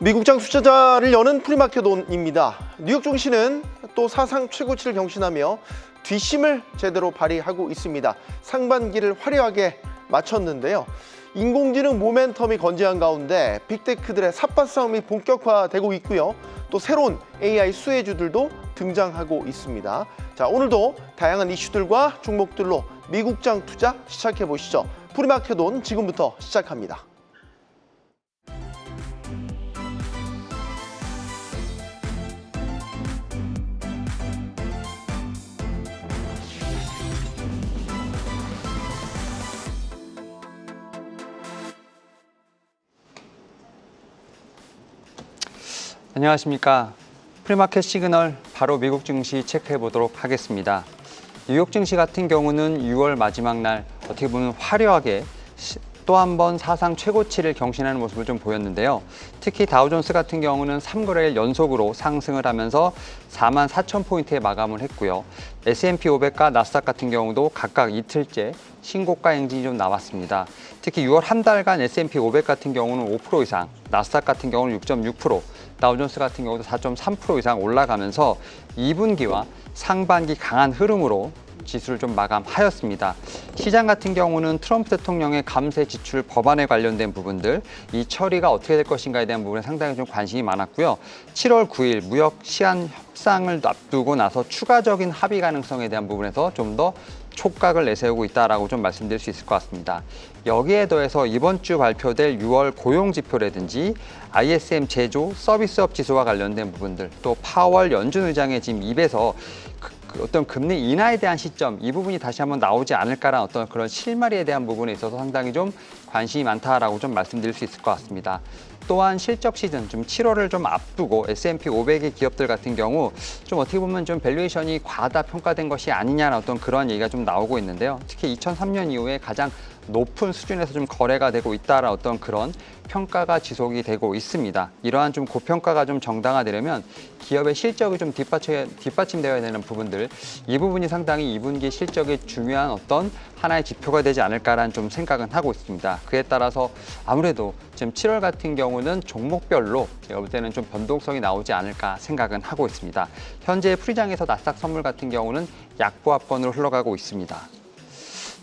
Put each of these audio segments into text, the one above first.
미국장 투자자를 여는 프리마켓온입니다. 뉴욕 증시는 또 사상 최고치를 경신하며 뒷심을 제대로 발휘하고 있습니다. 상반기를 화려하게 마쳤는데요. 인공지능 모멘텀이 건재한 가운데 빅테크들의 삿바 싸움이 본격화되고 있고요. 또 새로운 AI 수혜주들도 등장하고 있습니다. 자, 오늘도 다양한 이슈들과 종목들로 미국장 투자 시작해 보시죠. 프리마켓온 지금부터 시작합니다. 안녕하십니까. 프리마켓 시그널 바로 미국 증시 체크해 보도록 하겠습니다. 뉴욕 증시 같은 경우는 6월 마지막 날 어떻게 보면 화려하게 또 한 번 사상 최고치를 경신하는 모습을 좀 보였는데요. 특히 다우존스 같은 경우는 3거래일 연속으로 상승을 하면서 44,000포인트에 마감을 했고요. S&P 500과 나스닥 같은 경우도 각각 이틀째 신고가 행진이 좀 나왔습니다. 특히 6월 한 달간 S&P 500 같은 경우는 5% 이상, 나스닥 같은 경우는 6.6%, 다우존스 같은 경우도 4.3% 이상 올라가면서 2분기와 상반기 강한 흐름으로 지수를 좀 마감하였습니다. 시장 같은 경우는 트럼프 대통령의 감세 지출 법안에 관련된 부분들, 이 처리가 어떻게 될 것인가에 대한 부분에 상당히 좀 관심이 많았고요. 7월 9일 무역 시한 협상을 앞두고 나서 추가적인 합의 가능성에 대한 부분에서 좀 더 촉각을 내세우고 있다라고 좀 말씀드릴 수 있을 것 같습니다. 여기에 더해서 이번 주 발표될 6월 고용 지표라든지 ISM 제조 서비스업 지수와 관련된 부분들, 또 파월 연준 의장의 지금 입에서 어떤 금리 인하에 대한 시점, 이 부분이 다시 한번 나오지 않을까라는 어떤 그런 실마리에 대한 부분에 있어서 상당히 좀 관심이 많다라고 좀 말씀드릴 수 있을 것 같습니다. 또한 실적 시즌 좀 7월을 좀 앞두고 S&P 500의 기업들 같은 경우 좀 어떻게 보면 좀 밸류에이션이 과다 평가된 것이 아니냐는 어떤 그런 얘기가 좀 나오고 있는데요. 특히 2003년 이후에 가장 높은 수준에서 좀 거래가 되고 있다라는 어떤 그런 평가가 지속이 되고 있습니다. 이러한 좀 고평가가 좀 정당화되려면 기업의 실적이 좀 뒷받침되어야 되는 부분들, 이 부분이 상당히 2분기 실적이 중요한 어떤 하나의 지표가 되지 않을까라는 좀 생각은 하고 있습니다. 그에 따라서 아무래도 지금 7월 같은 경우는 종목별로 제가 볼 때는 좀 변동성이 나오지 않을까 생각은 하고 있습니다. 현재 프리장에서 나스닥 선물 같은 경우는 약보합권으로 흘러가고 있습니다.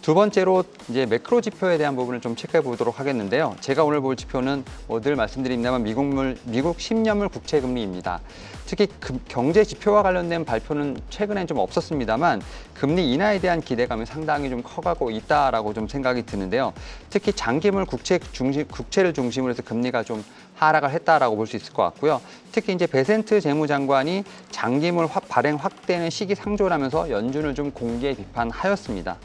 두 번째로 이제 매크로 지표에 대한 부분을 좀 체크해 보도록 하겠는데요. 제가 오늘 볼 지표는 늘 말씀드립니다만 미국 10년물 국채 금리입니다. 특히 경제 지표와 관련된 발표는 최근엔 좀 없었습니다만 금리 인하에 대한 기대감이 상당히 좀 커가고 있다라고 좀 생각이 드는데요. 특히 장기물 국채를 중심으로 해서 금리가 좀 하락을 했다라고 볼 수 있을 것 같고요. 특히 이제 베센트 재무장관이 장기물 발행 확대는 시기 상조하면서 연준을 좀 공개 비판하였습니다.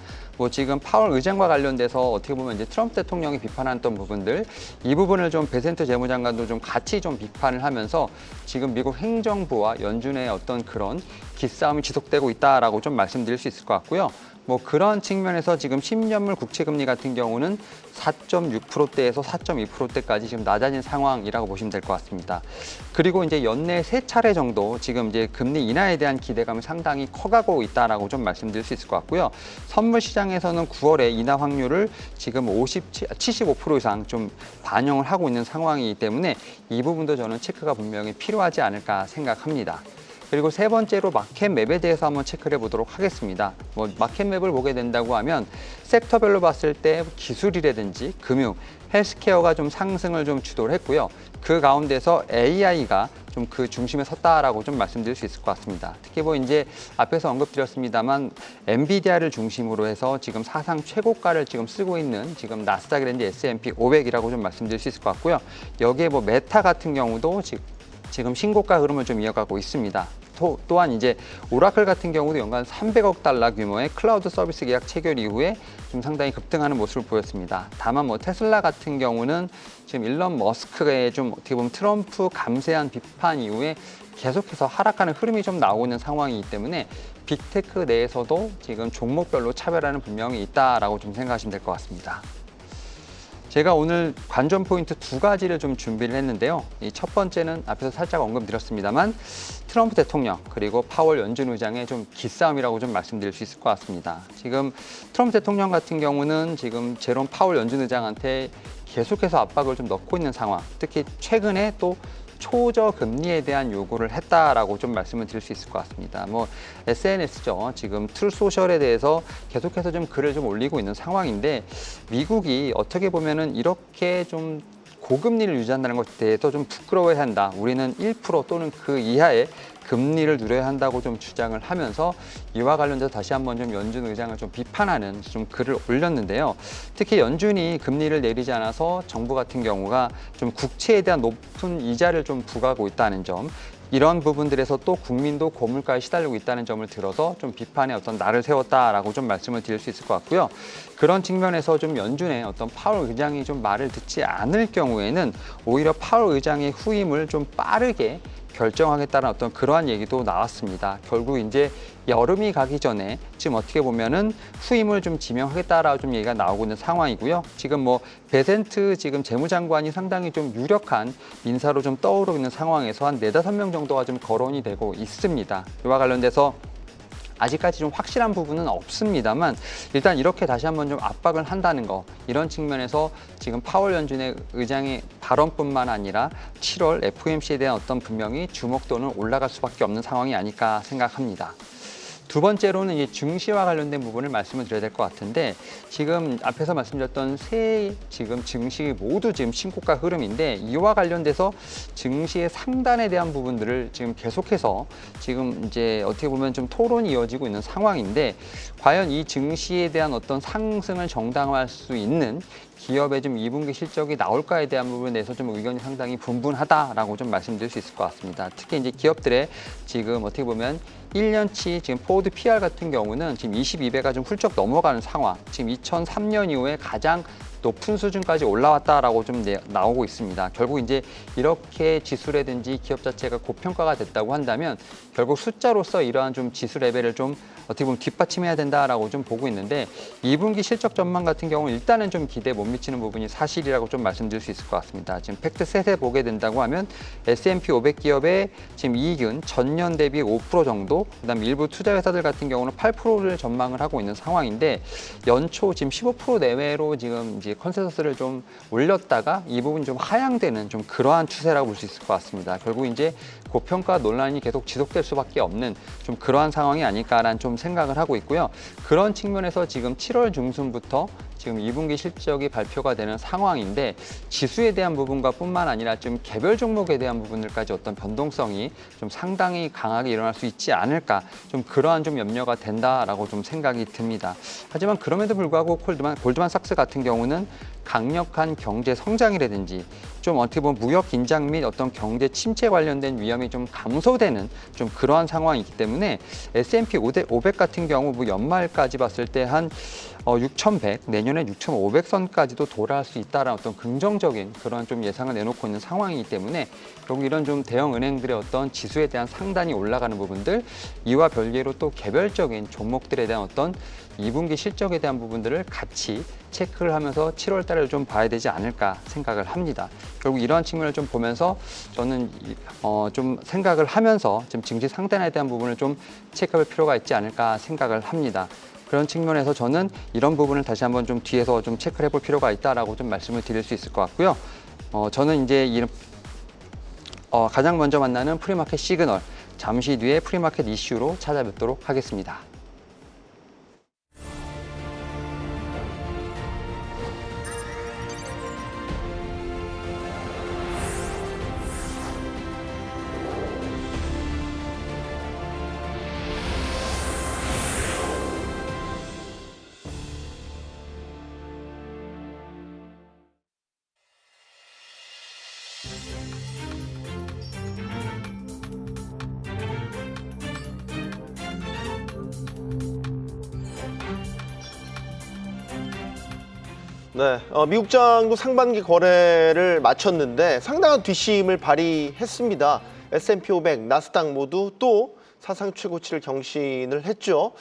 지금 파월 의장과 관련돼서 어떻게 보면 이제 트럼프 대통령이 비판했던 부분들, 이 부분을 좀 베센트 재무장관도 좀 같이 좀 비판을 하면서 지금 미국 행정부와 연준의 어떤 그런 기싸움이 지속되고 있다라고 좀 말씀드릴 수 있을 것 같고요. 그런 측면에서 지금 10년물 국채 금리 같은 경우는 4.6%대에서 4.2%대까지 지금 낮아진 상황이라고 보시면 될 것 같습니다. 그리고 이제 연내 3차례 정도 지금 이제 금리 인하에 대한 기대감이 상당히 커가고 있다라고 좀 말씀드릴 수 있을 것 같고요. 선물 시장에서는 9월에 인하 확률을 지금 75% 이상 좀 반영을 하고 있는 상황이기 때문에 이 부분도 저는 체크가 분명히 필요하지 않을까 생각합니다. 그리고 세 번째로 마켓맵에 대해서 한번 체크를 해보도록 하겠습니다. 마켓맵을 보게 된다고 하면 섹터별로 봤을 때 기술이라든지 금융, 헬스케어가 좀 상승을 좀 주도를 했고요. 그 가운데서 AI가 좀 그 중심에 섰다라고 좀 말씀드릴 수 있을 것 같습니다. 특히 이제 앞에서 언급드렸습니다만 엔비디아를 중심으로 해서 지금 사상 최고가를 지금 쓰고 있는 지금 나스닥이라든지 S&P 500이라고 좀 말씀드릴 수 있을 것 같고요. 여기에 메타 같은 경우도 지금 신고가 흐름을 좀 이어가고 있습니다. 또한 이제 오라클 같은 경우도 연간 300억 달러 규모의 클라우드 서비스 계약 체결 이후에 좀 상당히 급등하는 모습을 보였습니다. 다만 테슬라 같은 경우는 지금 일론 머스크의 좀 어떻게 보면 트럼프 감세한 비판 이후에 계속해서 하락하는 흐름이 좀 나오고 있는 상황이기 때문에 빅테크 내에서도 지금 종목별로 차별화는 분명히 있다라고 좀 생각하시면 될 것 같습니다. 제가 오늘 관전 포인트 두 가지를 좀 준비를 했는데요. 이 첫 번째는 앞에서 살짝 언급드렸습니다만 트럼프 대통령 그리고 파월 연준 의장의 좀 기싸움이라고 좀 말씀드릴 수 있을 것 같습니다. 지금 트럼프 대통령 같은 경우는 지금 제롬 파월 연준 의장한테 계속해서 압박을 좀 넣고 있는 상황. 특히 최근에 또 초저금리에 대한 요구를 했다라고 좀 말씀을 드릴 수 있을 것 같습니다. 뭐 SNS죠. 지금 트루소셜에 대해서 계속해서 좀 글을 좀 올리고 있는 상황인데 미국이 어떻게 보면은 이렇게 좀 고금리를 유지한다는 것에 대해서 좀 부끄러워해야 한다. 우리는 1% 또는 그 이하의 금리를 누려야 한다고 좀 주장을 하면서 이와 관련돼서 다시 한번 좀 연준 의장을 좀 비판하는 좀 글을 올렸는데요. 특히 연준이 금리를 내리지 않아서 정부 같은 경우가 좀 국채에 대한 높은 이자를 좀 부과하고 있다는 점, 이런 부분들에서 또 국민도 고물가에 시달리고 있다는 점을 들어서 좀 비판의 어떤 날을 세웠다라고 좀 말씀을 드릴 수 있을 것 같고요. 그런 측면에서 좀 연준의 어떤 파월 의장이 좀 말을 듣지 않을 경우에는 오히려 파월 의장의 후임을 좀 빠르게 결정하겠다는 어떤 그러한 얘기도 나왔습니다. 결국 이제 여름이 가기 전에 지금 어떻게 보면은 후임을 좀 지명하겠다라고 좀 얘기가 나오고 있는 상황이고요. 지금 뭐 베센트 지금 재무장관이 상당히 좀 유력한 인사로 좀 떠오르고 있는 상황에서 한 4~5명 정도가 좀 거론이 되고 있습니다. 이와 관련돼서 아직까지 좀 확실한 부분은 없습니다만 일단 이렇게 다시 한번 좀 압박을 한다는 거, 이런 측면에서 지금 파월 연준의 의장의 발언뿐만 아니라 7월 FOMC에 대한 어떤 분명히 주목도는 올라갈 수밖에 없는 상황이 아닐까 생각합니다. 두 번째로는 이 증시와 관련된 부분을 말씀을 드려야 될 것 같은데, 지금 앞에서 말씀드렸던 세 지금 증시 모두 지금 신고가 흐름인데, 이와 관련돼서 증시의 상단에 대한 부분들을 지금 계속해서 지금 이제 어떻게 보면 좀 토론이 이어지고 있는 상황인데, 과연 이 증시에 대한 어떤 상승을 정당화할 수 있는 기업의 좀 2분기 실적이 나올까에 대한 부분에 대해서 좀 의견이 상당히 분분하다라고 좀 말씀드릴 수 있을 것 같습니다. 특히 이제 기업들의 지금 어떻게 보면 1년치 지금 포워드 PR 같은 경우는 지금 22배가 좀 훌쩍 넘어가는 상황, 지금 2003년 이후에 가장 높은 수준까지 올라왔다라고 좀 나오고 있습니다. 결국 이제 이렇게 지수라든지 기업 자체가 고평가가 됐다고 한다면 결국 숫자로서 이러한 좀 지수 레벨을 좀 어떻게 보면 뒷받침해야 된다라고 좀 보고 있는데, 2분기 실적 전망 같은 경우는 일단은 좀 기대에 못 미치는 부분이 사실이라고 좀 말씀드릴 수 있을 것 같습니다. 지금 팩트 셋에 보게 된다고 하면 S&P 500 기업의 지금 이익은 전년 대비 5% 정도, 그다음에 일부 투자 회사들 같은 경우는 8%를 전망을 하고 있는 상황인데, 연초 지금 15% 내외로 지금 이제 컨센서스를 좀 올렸다가 이 부분이 좀 하향되는 좀 그러한 추세라고 볼 수 있을 것 같습니다. 결국 이제 고평가 논란이 계속 지속될 수밖에 없는 좀 그러한 상황이 아닐까라는 좀 생각을 하고 있고요. 그런 측면에서 지금 7월 중순부터 지금 2분기 실적이 발표가 되는 상황인데, 지수에 대한 부분과 뿐만 아니라 좀 개별 종목에 대한 부분들까지 어떤 변동성이 좀 상당히 강하게 일어날 수 있지 않을까, 좀 그러한 좀 염려가 된다라고 좀 생각이 듭니다. 하지만 그럼에도 불구하고 골드만삭스 같은 경우는 강력한 경제 성장이라든지 좀 어떻게 보면 무역 긴장 및 어떤 경제 침체 관련된 위험이 좀 감소되는 좀 그러한 상황이기 때문에 S&P 500 같은 경우 뭐 연말까지 봤을 때 한 6,100, 내년에 6,500선까지도 도달할 수 있다는 어떤 긍정적인 그런 좀 예상을 내놓고 있는 상황이기 때문에 결국 이런 좀 대형 은행들의 어떤 지수에 대한 상단이 올라가는 부분들, 이와 별개로 또 개별적인 종목들에 대한 어떤 2분기 실적에 대한 부분들을 같이 체크를 하면서 7월 달을 좀 봐야 되지 않을까 생각을 합니다. 결국 이러한 측면을 좀 보면서 저는 좀 생각을 하면서 좀 증시 상단에 대한 부분을 좀 체크할 필요가 있지 않을까 생각을 합니다. 그런 측면에서 저는 이런 부분을 다시 한번 좀 뒤에서 좀 체크를 해볼 필요가 있다라고 좀 말씀을 드릴 수 있을 것 같고요. 저는 이제 가장 먼저 만나는 프리마켓 시그널, 잠시 뒤에 프리마켓 이슈로 찾아뵙도록 하겠습니다. 네, 미국장도 상반기 거래를 마쳤는데 상당한 뒷심을 발휘했습니다. S&P 500, 나스닥 모두 또 사상 최고치를 경신을 했죠.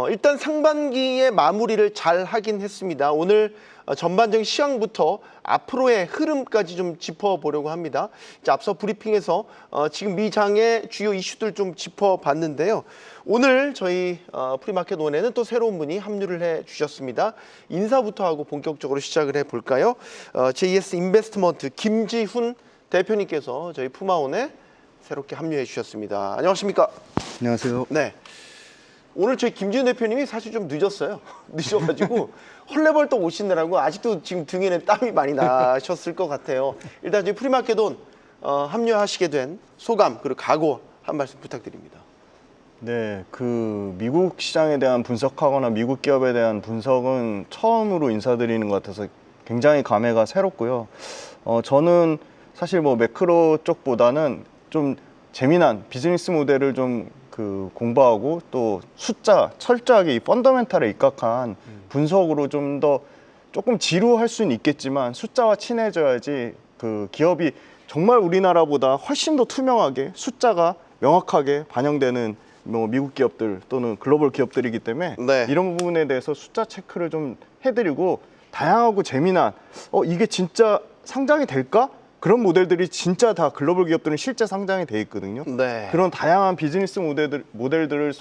일단 상반기의 마무리를 잘 하긴 했습니다. 오늘 전반적인 시황부터 앞으로의 흐름까지 좀 짚어보려고 합니다. 이제 앞서 브리핑에서 지금 미장의 주요 이슈들 좀 짚어봤는데요. 오늘 저희 프리마켓 원에는 또 새로운 분이 합류를 해주셨습니다. 인사부터 하고 본격적으로 시작을 해볼까요? JS 인베스트먼트 김지훈 대표님께서 저희 푸마온에 새롭게 합류해 주셨습니다. 안녕하십니까? 안녕하세요. 네. 오늘 저희 김지훈 대표님이 사실 좀 늦었어요. 늦어가지고 헐레벌떡 오시느라고 아직도 지금 등에는 땀이 많이 나셨을 것 같아요. 일단 저희 프리마켓온 합류하시게 된 소감 그리고 각오 한 말씀 부탁드립니다. 네, 그 미국 시장에 대한 분석하거나 미국 기업에 대한 분석은 처음으로 인사드리는 것 같아서 굉장히 감회가 새롭고요. 저는 사실 뭐 매크로 쪽보다는 좀 재미난 비즈니스 모델을 좀 공부하고 또 숫자 철저하게 이 펀더멘탈에 입각한 분석으로 좀 더 조금 지루할 수는 있겠지만 숫자와 친해져야지 그 기업이 정말 우리나라보다 훨씬 더 투명하게 숫자가 명확하게 반영되는 뭐 미국 기업들 또는 글로벌 기업들이기 때문에 네. 이런 부분에 대해서 숫자 체크를 좀 해드리고 다양하고 재미난 이게 진짜 상장이 될까? 그런 모델들이 진짜 다 글로벌 기업들은 실제 상장이 돼 있거든요. 네. 그런 다양한 비즈니스 모델들을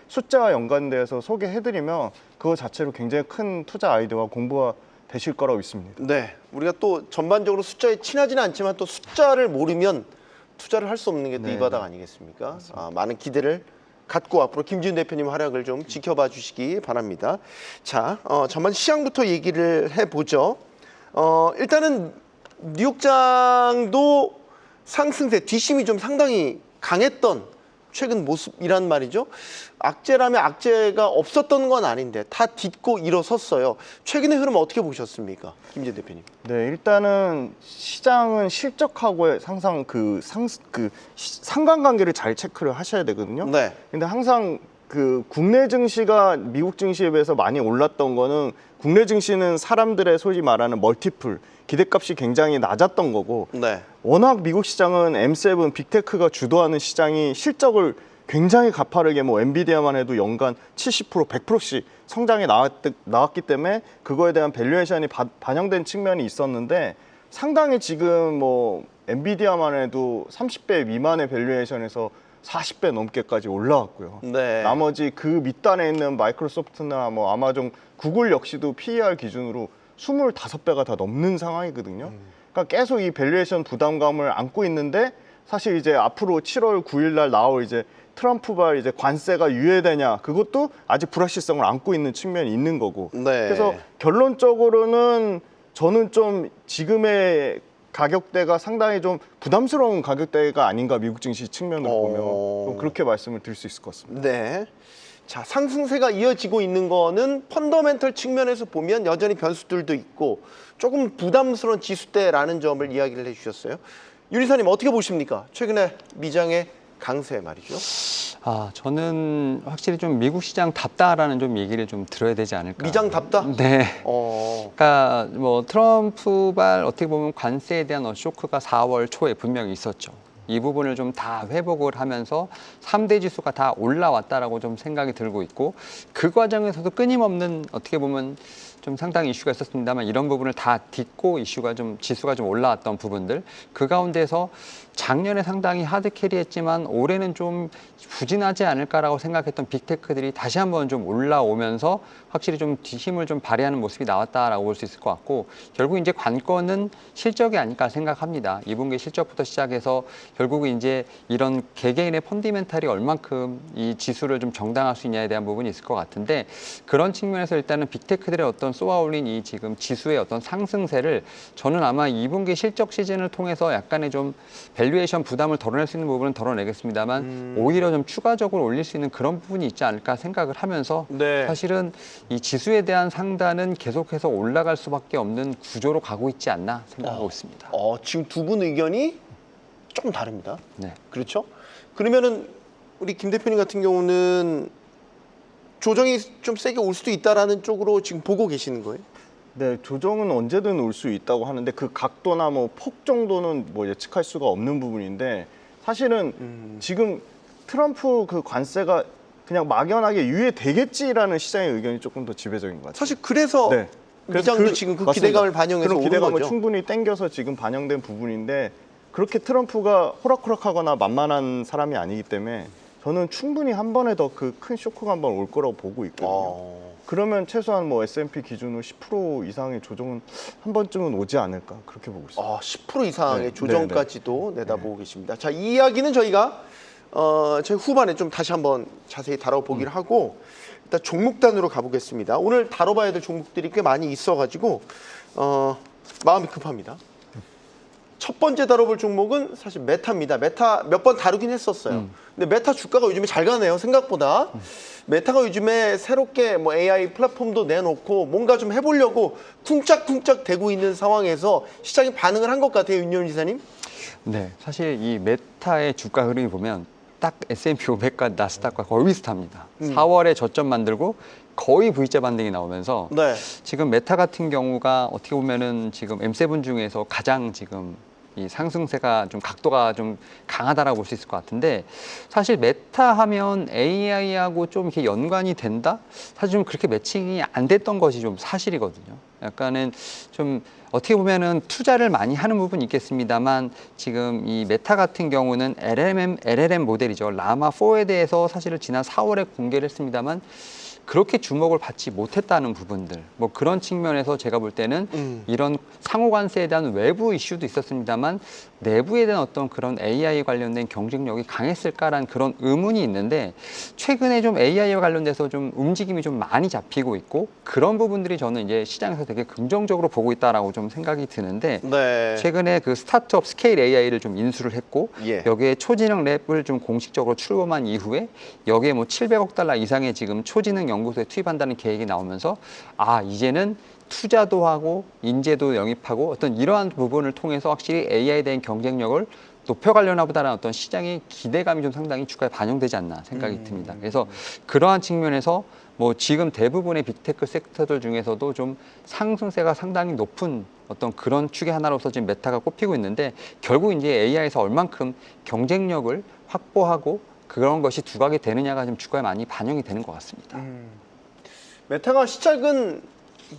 숫자와 연관돼서 소개해드리면 그거 자체로 굉장히 큰 투자 아이디어와 공부가 되실 거라고 믿습니다. 네. 우리가 또 전반적으로 숫자에 친하지는 않지만 또 숫자를 모르면 투자를 할 수 없는 게 또 이 네, 바닥 아니겠습니까? 많은 기대를 갖고 앞으로 김지훈 대표님 활약을 좀 지켜봐 주시기 바랍니다. 자, 전반 시장부터 얘기를 해보죠. 일단은 뉴욕장도 상승세 뒷심이 좀 상당히 강했던 최근 모습이란 말이죠. 악재라면 악재가 없었던 건 아닌데 다 딛고 일어섰어요. 최근의 흐름 어떻게 보셨습니까, 김지훈 대표님? 네, 일단은 시장은 실적하고의 항상 상관관계를 잘 체크를 하셔야 되거든요. 네. 근데 항상 국내 증시가 미국 증시에 비해서 많이 올랐던 거는 국내 증시는 사람들의 소위 말하는 멀티플 기대값이 굉장히 낮았던 거고 네. 워낙 미국 시장은 M7 빅테크가 주도하는 시장이 실적을 굉장히 가파르게 뭐 엔비디아만 해도 연간 70% 100%씩 성장이 나왔기 때문에 그거에 대한 밸류에이션이 반영된 측면이 있었는데 상당히 지금 뭐 엔비디아만 해도 30배 미만의 밸류에이션에서 40배 넘게까지 올라왔고요. 네. 나머지 그 밑단에 있는 마이크로소프트나 뭐 아마존, 구글 역시도 PER 기준으로 25배가 다 넘는 상황이거든요. 그러니까 계속 이 밸류에이션 부담감을 안고 있는데 사실 이제 앞으로 7월 9일 날 나올 이제 트럼프발 이제 관세가 유예되냐 그것도 아직 불확실성을 안고 있는 측면이 있는 거고. 네. 그래서 결론적으로는 저는 좀 지금의 가격대가 상당히 좀 부담스러운 가격대가 아닌가 미국 증시 측면으로 보면 좀 그렇게 말씀을 드릴 수 있을 것 같습니다. 네. 자, 상승세가 이어지고 있는 거는 펀더멘털 측면에서 보면 여전히 변수들도 있고 조금 부담스러운 지수대라는 점을 이야기를 해주셨어요. 유리사님 어떻게 보십니까? 최근에 미장의 강세 말이죠. 저는 확실히 좀 미국 시장답다라는 좀 얘기를 좀 들어야 되지 않을까. 미장답다? 네. 어. 그러니까 뭐 트럼프발 어떻게 보면 관세에 대한 쇼크가 4월 초에 분명히 있었죠. 이 부분을 좀 다 회복을 하면서 3대 지수가 다 올라왔다라고 좀 생각이 들고 있고 그 과정에서도 끊임없는 어떻게 보면 좀 상당히 이슈가 있었습니다만 이런 부분을 다 딛고 지수가 좀 올라왔던 부분들 그 가운데서 작년에 상당히 하드 캐리했지만 올해는 좀 부진하지 않을까라고 생각했던 빅테크들이 다시 한번 좀 올라오면서 확실히 좀 힘을 좀 발휘하는 모습이 나왔다라고 볼 수 있을 것 같고 결국 이제 관건은 실적이 아닐까 생각합니다. 2분기 실적부터 시작해서 결국은 이제 이런 개개인의 펀디멘탈이 얼만큼 이 지수를 좀 정당할 수 있냐에 대한 부분이 있을 것 같은데 그런 측면에서 일단은 빅테크들의 어떤 쏘아올린 이 지금 지수의 어떤 상승세를 저는 아마 2분기 실적 시즌을 통해서 약간의 좀 밸류에이션 부담을 덜어낼 수 있는 부분은 덜어내겠습니다만 오히려 좀 추가적으로 올릴 수 있는 그런 부분이 있지 않을까 생각을 하면서 네. 사실은 이 지수에 대한 상단은 계속해서 올라갈 수밖에 없는 구조로 가고 있지 않나 생각하고 있습니다. 지금 두 분 의견이 조금 다릅니다. 네. 그렇죠? 그러면은 우리 김 대표님 같은 경우는 조정이 좀 세게 올 수도 있다라는 쪽으로 지금 보고 계시는 거예요? 네, 조정은 언제든 올 수 있다고 하는데 그 각도나 뭐 폭 정도는 뭐 예측할 수가 없는 부분인데 사실은 지금 트럼프 그 관세가 그냥 막연하게 유예되겠지라는 시장의 의견이 조금 더 지배적인 것 같아요. 사실 그래서 네. 미장도 지금 그 맞습니다. 기대감을 반영해서 그런 오른 기대감을 거죠. 충분히 땡겨서 지금 반영된 부분인데 그렇게 트럼프가 호락호락하거나 만만한 사람이 아니기 때문에 저는 충분히 한 번에 더 그 큰 쇼크가 한 번 올 거라고 보고 있거든요. 그러면 최소한 뭐 S&P 기준으로 10% 이상의 조정은 한 번쯤은 오지 않을까 그렇게 보고 있습니다. 10% 이상의 네, 조정까지도 내다보고 계십니다. 자, 이 이야기는 저희가 제 후반에 좀 다시 한번 자세히 다뤄보기를 하고 일단 종목 단으로 가보겠습니다. 오늘 다뤄봐야 될 종목들이 꽤 많이 있어가지고 마음이 급합니다. 첫 번째 다뤄볼 종목은 사실 메타입니다. 메타 몇 번 다루긴 했었어요. 근데 메타 주가가 요즘에 잘 가네요. 생각보다. 메타가 요즘에 새롭게 뭐 AI 플랫폼도 내놓고 뭔가 좀 해보려고 쿵짝쿵짝 대고 있는 상황에서 시장이 반응을 한 것 같아요. 윤여은 지사님. 네, 사실 이 메타의 주가 흐름이 보면 딱 S&P 500과 나스닥과 거의 비슷합니다. 4월에 저점 만들고 거의 V자 반등이 나오면서 네. 지금 메타 같은 경우가 어떻게 보면은 지금 M7 중에서 가장 지금 이 상승세가 좀 각도가 좀 강하다라고 볼 수 있을 것 같은데 사실 메타 하면 AI하고 좀 이렇게 연관이 된다? 사실 좀 그렇게 매칭이 안 됐던 것이 좀 사실이거든요. 약간은 좀 어떻게 보면은 투자를 많이 하는 부분이 있겠습니다만 지금 이 메타 같은 경우는 LLM 모델이죠. 라마4에 대해서 사실은 지난 4월에 공개를 했습니다만 그렇게 주목을 받지 못했다는 부분들 뭐 그런 측면에서 제가 볼 때는 이런 상호관세에 대한 외부 이슈도 있었습니다만 내부에 대한 어떤 그런 AI 관련된 경쟁력이 강했을까라는 그런 의문이 있는데 최근에 좀 AI와 관련돼서 좀 움직임이 좀 많이 잡히고 있고 그런 부분들이 저는 이제 시장에서 되게 긍정적으로 보고 있다라고 좀 생각이 드는데 네. 최근에 그 스타트업 스케일 AI를 좀 인수를 했고 예. 여기에 초지능 랩을 좀 공식적으로 출범한 이후에 여기에 뭐 700억 달러 이상의 지금 초지능 연구소에 투입한다는 계획이 나오면서 이제는 투자도 하고 인재도 영입하고 어떤 이러한 부분을 통해서 확실히 AI에 대한 경쟁력을 높여가려나 보다라는 어떤 시장의 기대감이 좀 상당히 주가에 반영되지 않나 생각이 듭니다. 그래서 그러한 측면에서 뭐 지금 대부분의 빅테크 섹터들 중에서도 좀 상승세가 상당히 높은 어떤 그런 축의 하나로서 지금 메타가 꼽히고 있는데 결국 이제 AI에서 얼만큼 경쟁력을 확보하고 그런 것이 두각이 되느냐가 좀 주가에 많이 반영이 되는 것 같습니다. 메타가 시작은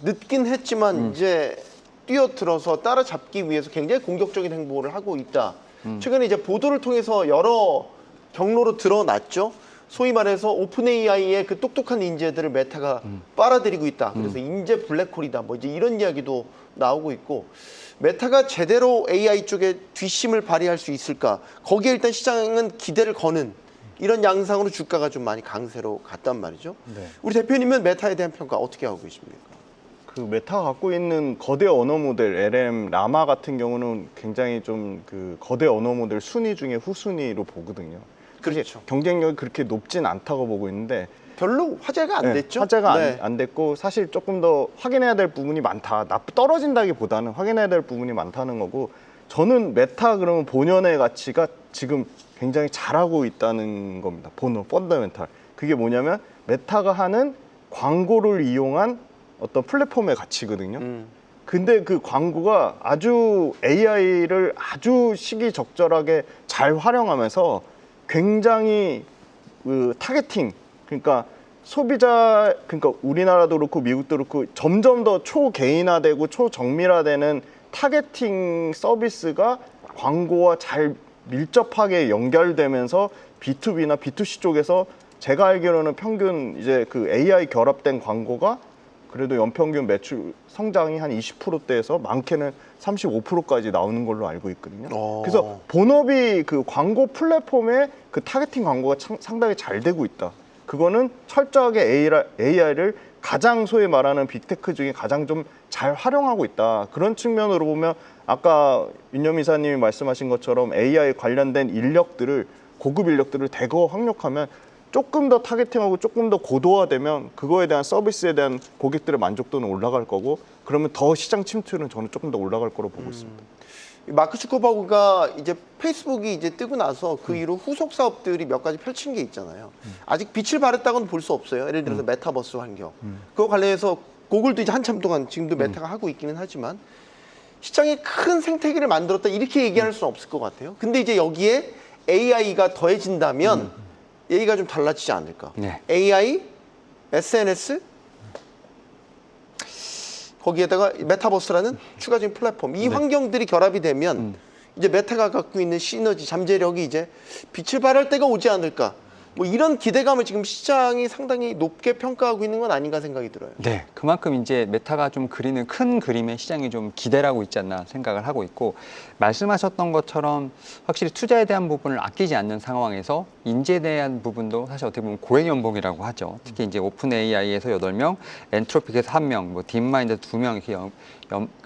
늦긴 했지만 이제 뛰어들어서 따라잡기 위해서 굉장히 공격적인 행보를 하고 있다. 최근에 이제 보도를 통해서 여러 경로로 드러났죠. 소위 말해서 오픈 AI의 그 똑똑한 인재들을 메타가 빨아들이고 있다. 그래서 인재 블랙홀이다. 뭐 이제 이런 이야기도 나오고 있고 메타가 제대로 AI 쪽에 뒷심을 발휘할 수 있을까? 거기에 일단 시장은 기대를 거는 이런 양상으로 주가가 좀 많이 강세로 갔단 말이죠. 네. 우리 대표님은 메타에 대한 평가 어떻게 하고 계십니까? 그 메타가 갖고 있는 거대 언어 모델 LM 라마 같은 경우는 굉장히 좀 그 거대 언어 모델 순위 중에 후순위로 보거든요. 그렇죠. 경쟁력이 그렇게 높진 않다고 보고 있는데 별로 화제가 안 됐죠. 화제가 네. 안 됐고 사실 조금 더 확인해야 될 부분이 많다. 떨어진다기보다는 확인해야 될 부분이 많다는 거고 저는 메타 그러면 본연의 가치가 지금 굉장히 잘하고 있다는 겁니다. 본원, 펀더멘탈. 그게 뭐냐면 메타가 하는 광고를 이용한 어떤 플랫폼의 가치거든요. 근데 그 광고가 아주 AI를 아주 시기적절하게 잘 활용하면서 굉장히 그 타겟팅, 그러니까 소비자, 그러니까 우리나라도 그렇고 미국도 그렇고 점점 더 초개인화되고 초정밀화되는 타겟팅 서비스가 광고와 잘 밀접하게 연결되면서 B2B나 B2C 쪽에서 제가 알기로는 평균 이제 그 AI 결합된 광고가 그래도 연평균 매출 성장이 한 20%대에서 많게는 35%까지 나오는 걸로 알고 있거든요. 그래서 본업이 그 광고 플랫폼에 그 타겟팅 광고가 상당히 잘 되고 있다. 그거는 철저하게 AI를 가장 소위 말하는 빅테크 중에 가장 좀 잘 활용하고 있다. 그런 측면으로 보면 아까 윤여미 이사님이 말씀하신 것처럼 AI 관련된 인력들을 고급 인력들을 대거 확력하면 조금 더 타겟팅하고 조금 더 고도화되면 그거에 대한 서비스에 대한 고객들의 만족도는 올라갈 거고 그러면 더 시장 침투율은 저는 조금 더 올라갈 거로 보고 있습니다. 마크 주커버그가 이제 페이스북이 이제 뜨고 나서 그 이후 후속 사업들이 몇 가지 펼친 게 있잖아요. 아직 빛을 발했다고는 볼 수 없어요. 예를 들어서 메타버스 환경. 그거 관련해서 구글도 이제 한참 동안 지금도 메타가 하고 있기는 하지만 시장에 큰 생태계를 만들었다 이렇게 얘기할 수는 없을 것 같아요. 근데 이제 여기에 AI가 더해진다면 얘기가 좀 달라지지 않을까. 네. AI, SNS, 거기에다가 메타버스라는 추가적인 플랫폼. 이 환경들이 결합이 되면 이제 메타가 갖고 있는 시너지, 잠재력이 이제 빛을 발할 때가 오지 않을까. 뭐 이런 기대감을 지금 시장이 상당히 높게 평가하고 있는 건 아닌가 생각이 들어요. 네, 그만큼 이제 메타가 좀 그리는 큰 그림에 시장이 좀 기대를 하고 있지 않나 생각을 하고 있고, 말씀하셨던 것처럼 확실히 투자에 대한 부분을 아끼지 않는 상황에서 인재에 대한 부분도 사실 어떻게 보면 고액 연봉이라고 하죠. 특히 이제 오픈 AI에서 8명, 엔트로픽에서 1명, 뭐 딥마인드 2명 이렇게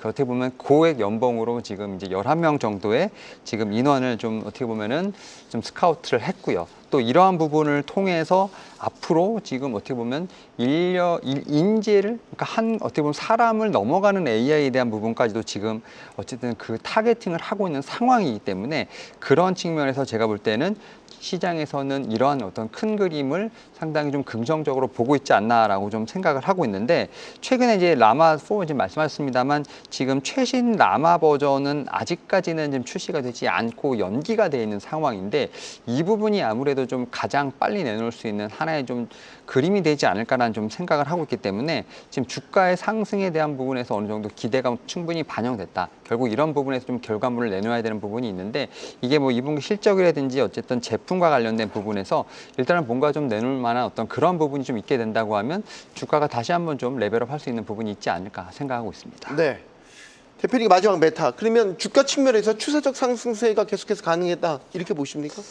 어떻게 보면 고액 연봉으로 지금 이제 11명 정도의 지금 인원을 좀 어떻게 보면은 좀 스카우트를 했고요. 또 이러한 부분을 통해서 앞으로 지금 어떻게 보면 인재를, 그러니까 어떻게 보면 사람을 넘어가는 AI에 대한 부분까지도 지금 어쨌든 그 타겟팅을 하고 있는 상황이기 때문에, 그런 측면에서 제가 볼 때는 시장에서는 이러한 어떤 큰 그림을 상당히 좀 긍정적으로 보고 있지 않나라고 좀 생각을 하고 있는데, 최근에 이제 라마 4 지금 말씀하셨습니다만 지금 최신 라마 버전은 아직까지는 좀 출시가 되지 않고 연기가 되어 있는 상황인데, 이 부분이 아무래도 좀 가장 빨리 내놓을 수 있는 하나의 좀 그림이 되지 않을까라는 좀 생각을 하고 있기 때문에, 지금 주가의 상승에 대한 부분에서 어느 정도 기대감 충분히 반영됐다. 결국 이런 부분에서 좀 결과물을 내놓아야 되는 부분이 있는데, 이게 뭐 2분기 실적이라든지 어쨌든 제품과 관련된 부분에서 일단은 뭔가 좀 내놓을 만한 어떤 그런 부분이 좀 있게 된다고 하면 주가가 다시 한번 좀 레벨업 할 수 있는 부분이 있지 않을까 생각하고 있습니다. 네. 대표님 마지막 메타. 그러면 주가 측면에서 추세적 상승세가 계속해서 가능했다 이렇게 보십니까?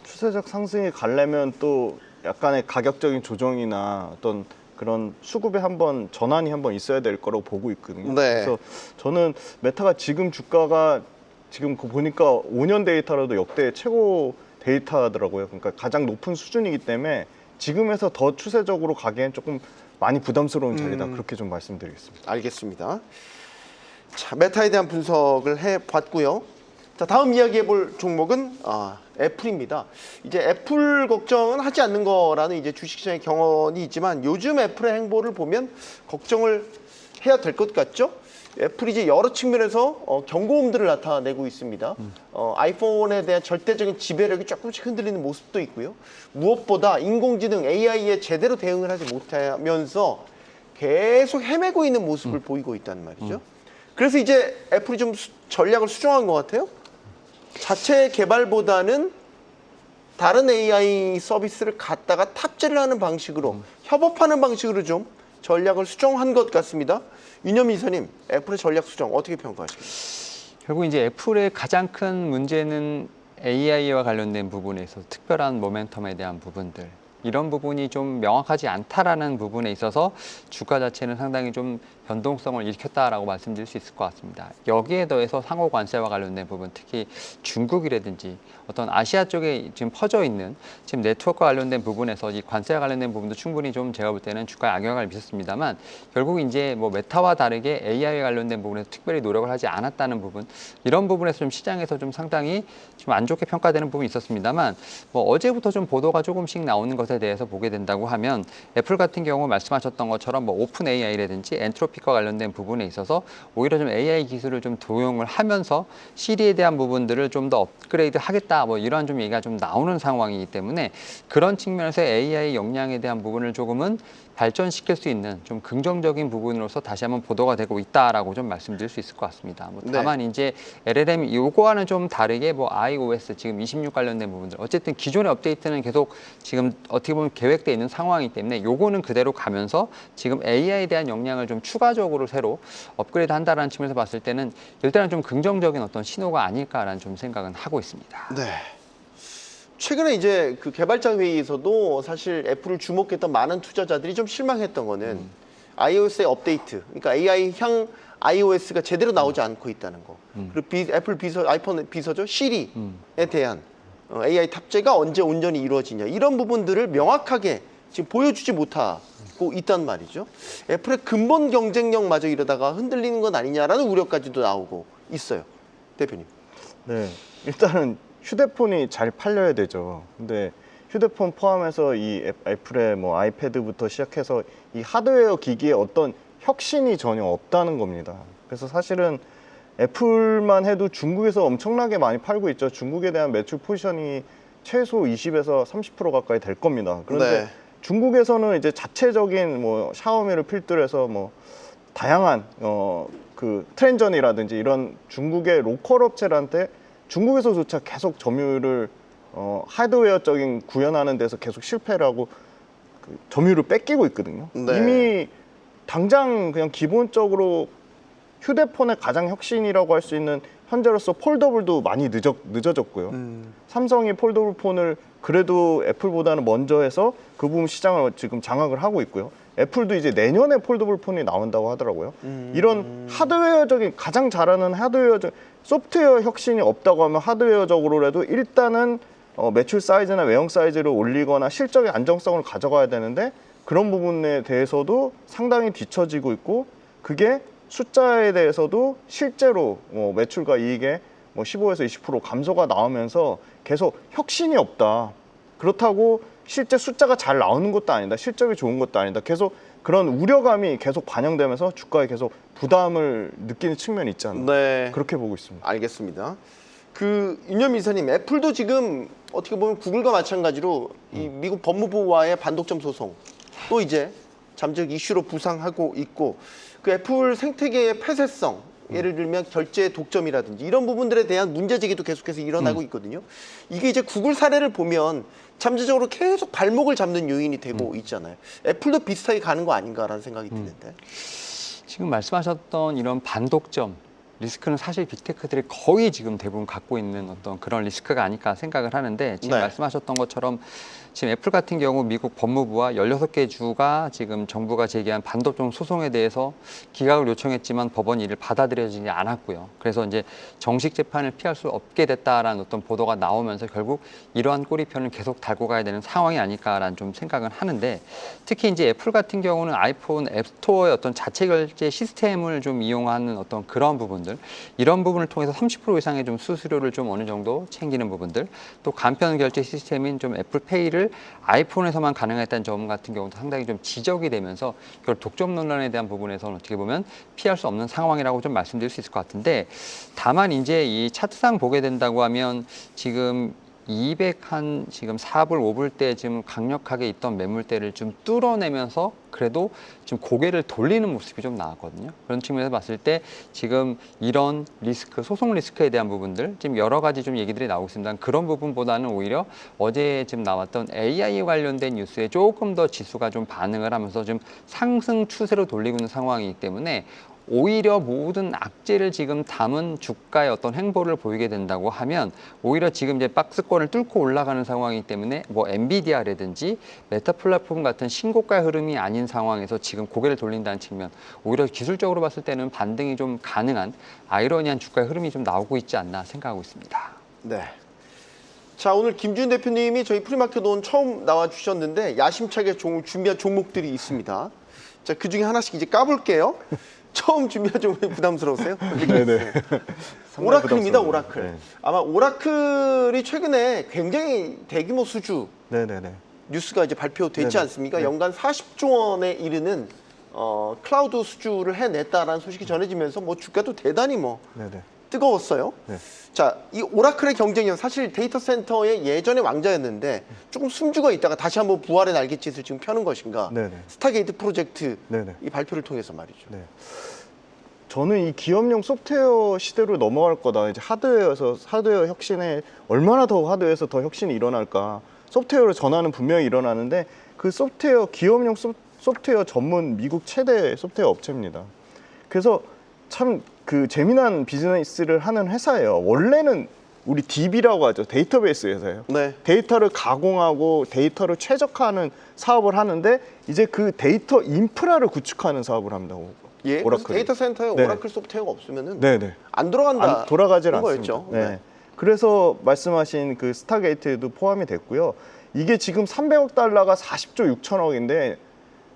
추세적 상승이 가려면 또 약간의 가격적인 조정이나 어떤 그런 수급에 한번 전환이 한번 있어야 될 거라고 보고 있거든요. 네. 그래서 저는 메타가 지금 주가가 지금 보니까 5년 데이터라도 역대 최고 데이터더라고요. 그러니까 가장 높은 수준이기 때문에 지금에서 더 추세적으로 가기엔 조금 많이 부담스러운 자리다. 그렇게 좀 말씀드리겠습니다. 알겠습니다. 자, 메타에 대한 분석을 해봤고요. 자, 다음 이야기해볼 종목은 애플입니다. 이제 애플 걱정은 하지 않는 거라는 이제 주식시장의 경험이 있지만, 요즘 애플의 행보를 보면 걱정을 해야 될 것 같죠? 애플이 이제 여러 측면에서 경고음들을 나타내고 있습니다. 아이폰에 대한 절대적인 지배력이 조금씩 흔들리는 모습도 있고요. 무엇보다 인공지능 AI에 제대로 대응을 하지 못하면서 계속 헤매고 있는 모습을 보이고 있다는 말이죠. 그래서 이제 애플이 좀 전략을 수정한 것 같아요. 자체 개발보다는 다른 AI 서비스를 갖다가 탑재를 하는 방식으로, 협업하는 방식으로 좀 전략을 수정한 것 같습니다. 윤여미 이사님, 애플의 전략 수정 어떻게 평가하십니까? 결국 이제 애플의 가장 큰 문제는 AI와 관련된 부분에서 특별한 모멘텀에 대한 부분들, 이런 부분이 좀 명확하지 않다라는 부분에 있어서 주가 자체는 상당히 좀 변동성을 일으켰다라고 말씀드릴 수 있을 것 같습니다. 여기에 더해서 상호 관세와 관련된 부분, 특히 중국이라든지 어떤 아시아 쪽에 지금 퍼져 있는 지금 네트워크와 관련된 부분에서 이 관세와 관련된 부분도 충분히 좀 제가 볼 때는 주가에 악영향을 미쳤습니다만, 결국 이제 뭐 메타와 다르게 AI에 관련된 부분에서 특별히 노력을 하지 않았다는 부분, 이런 부분에서 좀 시장에서 좀 상당히 좀 안 좋게 평가되는 부분이 있었습니다만, 뭐 어제부터 좀 보도가 조금씩 나오는 것에 대해서 보게 된다고 하면, 애플 같은 경우 말씀하셨던 것처럼 뭐 오픈 AI라든지 엔트로픽과 관련된 부분에 있어서 오히려 좀 AI 기술을 좀 도용을 하면서 시리에 대한 부분들을 좀 더 업그레이드 하겠다, 뭐 이러한 좀 얘기가 좀 나오는 상황이기 때문에, 그런 측면에서 AI 역량에 대한 부분을 조금은 발전시킬 수 있는 좀 긍정적인 부분으로서 다시 한번 보도가 되고 있다라고 좀 말씀드릴 수 있을 것 같습니다. 뭐 다만 이제 LLM 요거와는 좀 다르게 뭐 iOS 지금 26 관련된 부분들, 어쨌든 기존의 업데이트는 계속 지금 어떻게 보면 계획되어 있는 상황이기 때문에 요거는 그대로 가면서 지금 AI에 대한 역량을 좀 추가적으로 새로 업그레이드 한다라는 측면에서 봤을 때는 일단은 좀 긍정적인 어떤 신호가 아닐까라는 좀 생각은 하고 있습니다. 네. 최근에 이제 그 개발자 회의에서도 사실 애플을 주목했던 많은 투자자들이 좀 실망했던 거는 iOS의 업데이트, 그러니까 AI-향 iOS가 제대로 나오지 않고 있다는 거. 그리고 애플 비서, 아이폰 비서죠, 시리에 대한 AI 탑재가 언제 온전히 이루어지냐, 이런 부분들을 명확하게 지금 보여주지 못하고 있단 말이죠. 애플의 근본 경쟁력마저 이러다가 흔들리는 건 아니냐라는 우려까지도 나오고 있어요. 대표님. 네, 일단은 휴대폰이 잘 팔려야 되죠. 근데 휴대폰 포함해서 이 애플의 뭐 아이패드부터 시작해서 이 하드웨어 기기에 어떤 혁신이 전혀 없다는 겁니다. 그래서 사실은 애플만 해도 중국에서 엄청나게 많이 팔고 있죠. 중국에 대한 매출 포지션이 최소 20에서 30% 가까이 될 겁니다. 그런데 네. 중국에서는 이제 자체적인 뭐 샤오미를 필두로 해서 뭐 다양한 그 트랜전이라든지 이런 중국의 로컬 업체들한테 중국에서조차 계속 점유율을 하드웨어적인 구현하는 데서 계속 실패를 하고 그 점유율을 뺏기고 있거든요. 네. 이미 당장 그냥 기본적으로 휴대폰의 가장 혁신이라고 할 수 있는 현재로서 폴더블도 많이 늦어졌고요. 삼성이 폴더블 폰을 그래도 애플보다는 먼저 해서 그 부분 시장을 지금 장악을 하고 있고요. 애플도 이제 내년에 폴더블 폰이 나온다고 하더라고요. 이런 하드웨어적인 가장 잘하는 하드웨어적 소프트웨어 혁신이 없다고 하면 하드웨어적으로라도 일단은 매출 사이즈나 외형 사이즈를 올리거나 실적의 안정성을 가져가야 되는데 그런 부분에 대해서도 상당히 뒤처지고 있고 그게 숫자에 대해서도 실제로 매출과 이익의 15에서 20% 감소가 나오면서 계속 혁신이 없다. 그렇다고 실제 숫자가 잘 나오는 것도 아니다. 실적이 좋은 것도 아니다. 계속 그런 우려감이 계속 반영되면서 주가에 계속 부담을 느끼는 측면이 있지 않나. 네. 그렇게 보고 있습니다. 알겠습니다. 그 윤현미 이사님, 애플도 지금 어떻게 보면 구글과 마찬가지로 이 미국 법무부와의 반독점 소송 또 이제 잠적 이슈로 부상하고 있고 그 애플 생태계의 폐쇄성 예를 들면 결제 독점이라든지 이런 부분들에 대한 문제 제기도 계속해서 일어나고 있거든요. 이게 이제 구글 사례를 보면 잠재적으로 계속 발목을 잡는 요인이 되고 있잖아요. 애플도 비슷하게 가는 거 아닌가라는 생각이 드는데. 지금 말씀하셨던 이런 반독점 리스크는 사실 빅테크들이 거의 지금 대부분 갖고 있는 어떤 그런 리스크가 아닐까 생각을 하는데 지금 네. 말씀하셨던 것처럼 지금 애플 같은 경우 미국 법무부와 16개 주가 지금 정부가 제기한 반독점 소송에 대해서 기각을 요청했지만 법원이 이를 받아들여지지 않았고요. 그래서 이제 정식 재판을 피할 수 없게 됐다라는 어떤 보도가 나오면서 결국 이러한 꼬리편을 계속 달고 가야 되는 상황이 아닐까라는 좀 생각은 하는데 특히 이제 애플 같은 경우는 아이폰 앱스토어의 어떤 자체 결제 시스템을 좀 이용하는 어떤 그런 부분들 이런 부분을 통해서 30% 이상의 좀 수수료를 좀 어느 정도 챙기는 부분들 또 간편 결제 시스템인 좀 애플페이를 아이폰에서만 가능했다는 점 같은 경우도 상당히 좀 지적이 되면서 이걸 독점 논란에 대한 부분에서는 어떻게 보면 피할 수 없는 상황이라고 좀 말씀드릴 수 있을 것 같은데 다만 이제 이 차트상 보게 된다고 하면 지금 200한 지금 4불, 5불 때 지금 강력하게 있던 매물대를 좀 뚫어내면서 그래도 지금 고개를 돌리는 모습이 좀 나왔거든요. 그런 측면에서 봤을 때 지금 이런 리스크, 소송 리스크에 대한 부분들 지금 여러 가지 좀 얘기들이 나오고 있습니다. 그런 부분보다는 오히려 어제 지금 나왔던 AI 관련된 뉴스에 조금 더 지수가 좀 반응을 하면서 좀 상승 추세로 돌리고 있는 상황이기 때문에 오히려 모든 악재를 지금 담은 주가의 어떤 행보를 보이게 된다고 하면 오히려 지금 이제 박스권을 뚫고 올라가는 상황이기 때문에 뭐 엔비디아라든지 메타 플랫폼 같은 신고가 흐름이 아닌 상황에서 지금 고개를 돌린다는 측면 오히려 기술적으로 봤을 때는 반등이 좀 가능한 아이러니한 주가의 흐름이 좀 나오고 있지 않나 생각하고 있습니다. 네. 자, 오늘 김준 대표님이 저희 프리마켓 온 처음 나와 주셨는데 야심차게 준비한 종목들이 있습니다. 자, 그 중에 하나씩 이제 까볼게요. 처음 준비한 종목이 부담스러우세요? 네네. 오라클입니다, 오라클. 네. 아마 오라클이 최근에 굉장히 대규모 수주 네네네. 뉴스가 이제 발표됐지 네네. 않습니까? 네. 연간 40조 원에 이르는 클라우드 수주를 해냈다라는 소식이 전해지면서 뭐 주가도 대단히 뭐 네네. 뜨거웠어요. 네. 자, 이 오라클의 경쟁력 사실 데이터 센터의 예전의 왕자였는데 조금 숨죽어 있다가 다시 한번 부활의 날갯짓을 지금 펴는 것인가? 네네. 스타게이트 프로젝트 네네. 이 발표를 통해서 말이죠. 네. 저는 이 기업용 소프트웨어 시대로 넘어갈 거다. 이제 하드웨어 혁신에 얼마나 더 하드웨어에서 더 혁신이 일어날까. 소프트웨어로 전환은 분명히 일어나는데 그 소프트웨어 기업용 소프트웨어 전문 미국 최대 소프트웨어 업체입니다. 그래서 참 그 재미난 비즈니스를 하는 회사예요. 원래는 우리 DB라고 하죠. 데이터베이스 회사예요. 네. 데이터를 가공하고 데이터를 최적화하는 사업을 하는데 이제 그 데이터 인프라를 구축하는 사업을 합니다. 예, 그래서 오라클이. 데이터 센터에 네. 오라클 소프트웨어가 없으면은 네네. 안 돌아간다. 돌아가질 그런 않습니다. 거였죠. 네. 네. 그래서 말씀하신 그 스타게이트도 포함이 됐고요. 이게 지금 300억 달러가 40조 6천억인데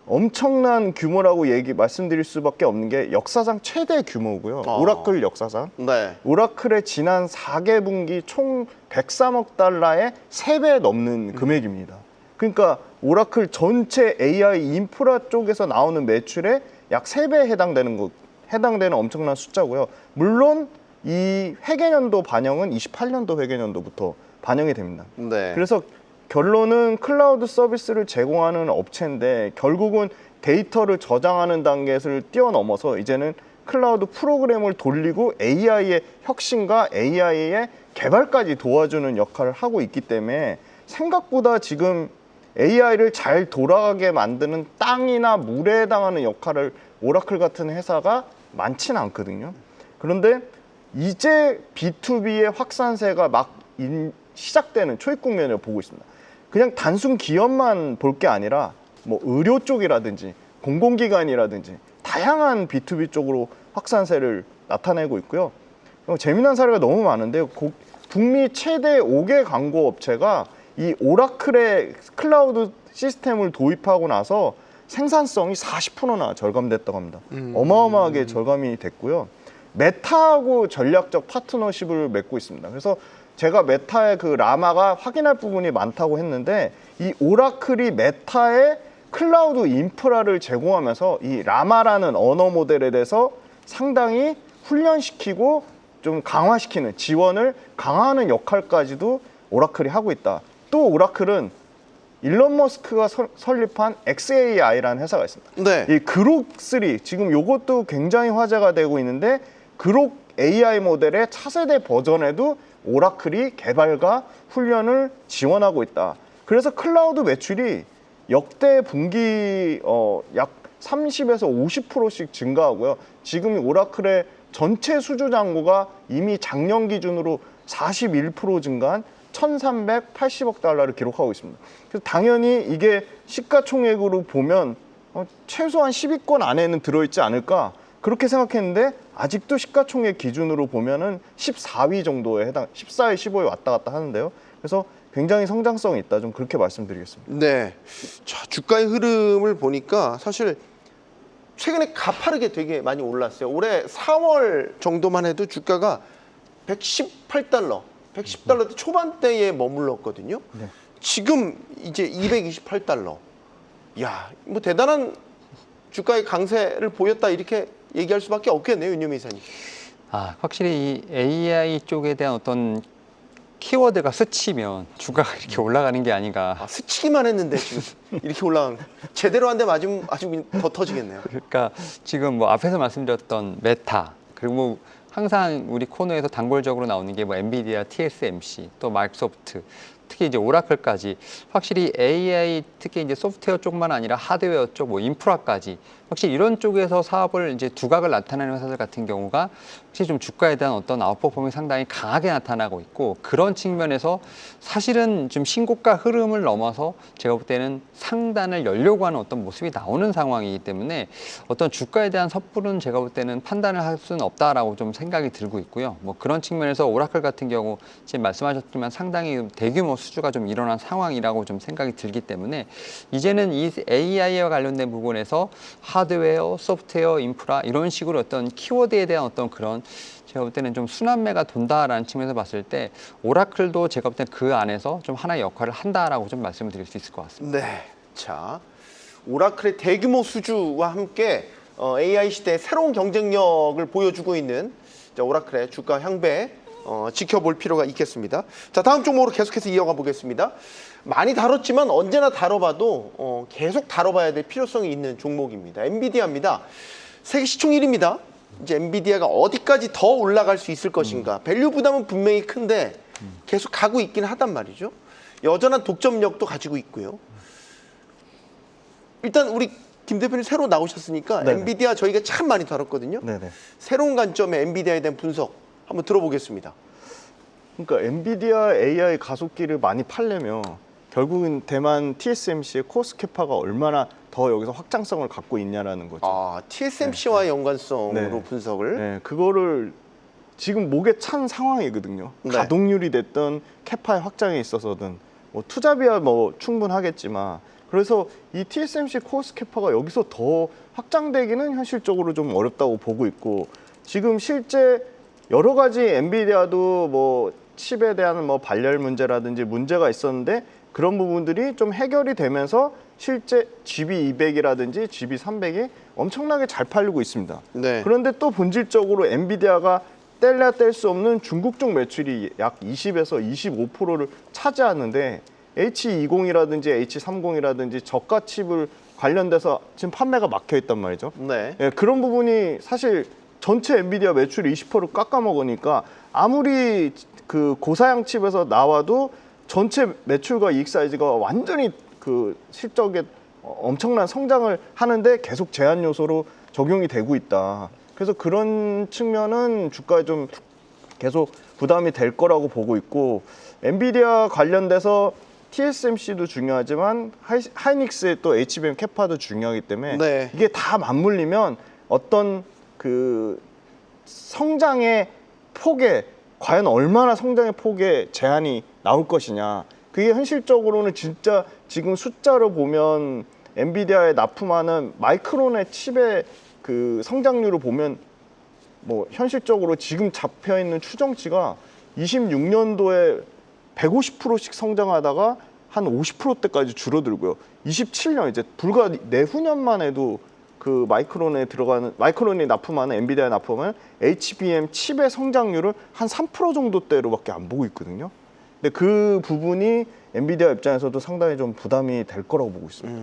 엄청난 규모라고 말씀드릴 수밖에 없는 게 역사상 최대 규모고요. 아. 오라클 역사상. 네. 오라클의 지난 4개분기 총 103억 달러의 3배 넘는 금액입니다. 그러니까 오라클 전체 AI 인프라 쪽에서 나오는 매출의 약 3배에 해당되는 엄청난 숫자고요. 물론 이 회계연도 반영은 28년도 회계연도부터 반영이 됩니다. 네. 그래서 결론은 클라우드 서비스를 제공하는 업체인데 결국은 데이터를 저장하는 단계를 뛰어넘어서 이제는 클라우드 프로그램을 돌리고 AI의 혁신과 AI의 개발까지 도와주는 역할을 하고 있기 때문에 생각보다 지금 AI를 잘 돌아가게 만드는 땅이나 물에 해당하는 역할을 오라클 같은 회사가 많지는 않거든요. 그런데 이제 B2B의 확산세가 막 시작되는 초입 국면을 보고 있습니다. 그냥 단순 기업만 볼 게 아니라 뭐 의료 쪽이라든지 공공기관이라든지 다양한 B2B 쪽으로 확산세를 나타내고 있고요. 재미난 사례가 너무 많은데요. 북미 최대 5개 광고 업체가 이 오라클의 클라우드 시스템을 도입하고 나서 생산성이 40%나 절감됐다고 합니다. 어마어마하게 절감이 됐고요. 메타하고 전략적 파트너십을 맺고 있습니다. 그래서 제가 메타의 그 라마가 확인할 부분이 많다고 했는데 이 오라클이 메타의 클라우드 인프라를 제공하면서 이 라마라는 언어 모델에 대해서 상당히 훈련시키고 좀 강화시키는 지원을 강화하는 역할까지도 오라클이 하고 있다. 또 오라클은 일론 머스크가 설립한 xAI라는 회사가 있습니다. 네. 이 그록3 지금 이것도 굉장히 화제가 되고 있는데 그록 AI 모델의 차세대 버전에도 오라클이 개발과 훈련을 지원하고 있다. 그래서 클라우드 매출이 역대 분기 약 30에서 50%씩 증가하고요. 지금 오라클의 전체 수주 잔고가 이미 작년 기준으로 41% 증가한 1,380억 달러를 기록하고 있습니다. 그래서 당연히 이게 시가총액으로 보면 최소한 10위권 안에는 들어있지 않을까 그렇게 생각했는데 아직도 시가총액 기준으로 보면은 14위 정도에 해당, 14위, 15위 왔다 갔다 하는데요. 그래서 굉장히 성장성이 있다, 좀 그렇게 말씀드리겠습니다. 네. 자, 주가의 흐름을 보니까 사실 최근에 가파르게 되게 많이 올랐어요. 올해 4월 정도만 해도 주가가 118달러, 110달러 초반대에 머물렀거든요. 네. 지금 이제 228달러. 야, 뭐 대단한 주가의 강세를 보였다 이렇게 얘기할 수밖에 없겠네요, 윤유미 이사님. 확실히 이 AI 쪽에 대한 어떤 키워드가 스치면 주가가 이렇게 올라가는 게 아닌가. 스치기만 했는데 지금 이렇게 올라가는 거. 제대로 한 대 맞으면 아주 더 터지겠네요. 그러니까 지금 뭐 앞에서 말씀드렸던 메타, 그리고 항상 우리 코너에서 단골적으로 나오는 게 뭐 엔비디아, TSMC, 또 마이크로소프트, 특히 이제 오라클까지 확실히 AI, 특히 이제 소프트웨어 쪽만 아니라 하드웨어 쪽, 뭐 인프라까지 확실히 이런 쪽에서 사업을 이제 두각을 나타내는 회사들 같은 경우가 확실히 좀 주가에 대한 어떤 아웃퍼폼이 상당히 강하게 나타나고 있고, 그런 측면에서 사실은 좀 신고가 흐름을 넘어서 제가 볼 때는 상단을 열려고 하는 어떤 모습이 나오는 상황이기 때문에 어떤 주가에 대한 섣부른 제가 볼 때는 판단을 할 수는 없다라고 좀 생각이 들고 있고요. 뭐 그런 측면에서 오라클 같은 경우 지금 말씀하셨지만 상당히 대규모 수주가 좀 일어난 상황이라고 좀 생각이 들기 때문에 이제는 이 AI와 관련된 부분에서 하드웨어, 소프트웨어, 인프라 이런 식으로 어떤 키워드에 대한 어떤 그런 제가 볼 때는 좀 순환매가 돈다라는 측면에서 봤을 때 오라클도 제가 볼 때는 그 안에서 좀 하나의 역할을 한다라고 좀 말씀을 드릴 수 있을 것 같습니다. 네. 자, 오라클의 대규모 수주와 함께 AI 시대의 새로운 경쟁력을 보여주고 있는 오라클의 주가 향배 지켜볼 필요가 있겠습니다. 자, 다음 종목으로 계속해서 이어가 보겠습니다. 많이 다뤘지만 언제나 다뤄봐도 계속 다뤄봐야 될 필요성이 있는 종목입니다. 엔비디아입니다. 세계 시총 1위입니다. 이제 엔비디아가 어디까지 더 올라갈 수 있을 것인가. 밸류 부담은 분명히 큰데 계속 가고 있긴 하단 말이죠. 여전한 독점력도 가지고 있고요. 일단 우리 김 대표님 새로 나오셨으니까 네네. 엔비디아 저희가 참 많이 다뤘거든요. 네네. 새로운 관점의 엔비디아에 대한 분석 한번 들어보겠습니다. 그러니까 엔비디아 AI 가속기를 많이 팔려면 결국은 대만 TSMC의 코스케파가 얼마나 더 여기서 확장성을 갖고 있냐라는 거죠. TSMC와의 연관성으로 네. 분석을. 네, 그거를 지금 목에 찬 상황이거든요. 네. 가동률이 됐든 캐파의 확장에 있어서든 뭐 투자비야 뭐 충분하겠지만, 그래서 이 TSMC 코스케파가 여기서 더 확장되기는 현실적으로 좀 어렵다고 보고 있고, 지금 실제 여러 가지 엔비디아도 뭐 칩에 대한 뭐 발열 문제라든지 문제가 있었는데 그런 부분들이 좀 해결이 되면서 실제 GB200이라든지 GB300이 엄청나게 잘 팔리고 있습니다. 네. 그런데 또 본질적으로 엔비디아가 뗄래야 뗄 수 없는 중국 쪽 매출이 약 20에서 25%를 차지하는데 H20이라든지 H30이라든지 저가 칩을 관련돼서 지금 판매가 막혀 있단 말이죠. 네. 예, 그런 부분이 사실 전체 엔비디아 매출 20%를 깎아먹으니까 아무리 그 고사양 칩에서 나와도 전체 매출과 이익 사이즈가 완전히 그 실적에 엄청난 성장을 하는데 계속 제한 요소로 적용이 되고 있다. 그래서 그런 측면은 주가에 좀 계속 부담이 될 거라고 보고 있고, 엔비디아 관련돼서 TSMC도 중요하지만 하이닉스의 또 HBM 캐파도 중요하기 때문에 네. 이게 다 맞물리면 어떤 그 성장의 폭에 과연 얼마나 성장의 폭에 제한이 나올 것이냐, 그게 현실적으로는 진짜 지금 숫자로 보면 엔비디아에 납품하는 마이크론의 칩의 그 성장률을 보면 뭐 현실적으로 지금 잡혀 있는 추정치가 26년도에 150%씩 성장하다가 한 50%대까지 줄어들고요. 27년 이제 불과 내후년만 해도 그 마이크론이 납품하는 엔비디아에 납품하는 HBM 칩의 성장률을 한 3% 정도대로밖에 안 보고 있거든요. 근데 그 부분이 엔비디아 입장에서도 상당히 좀 부담이 될 거라고 보고 있습니다.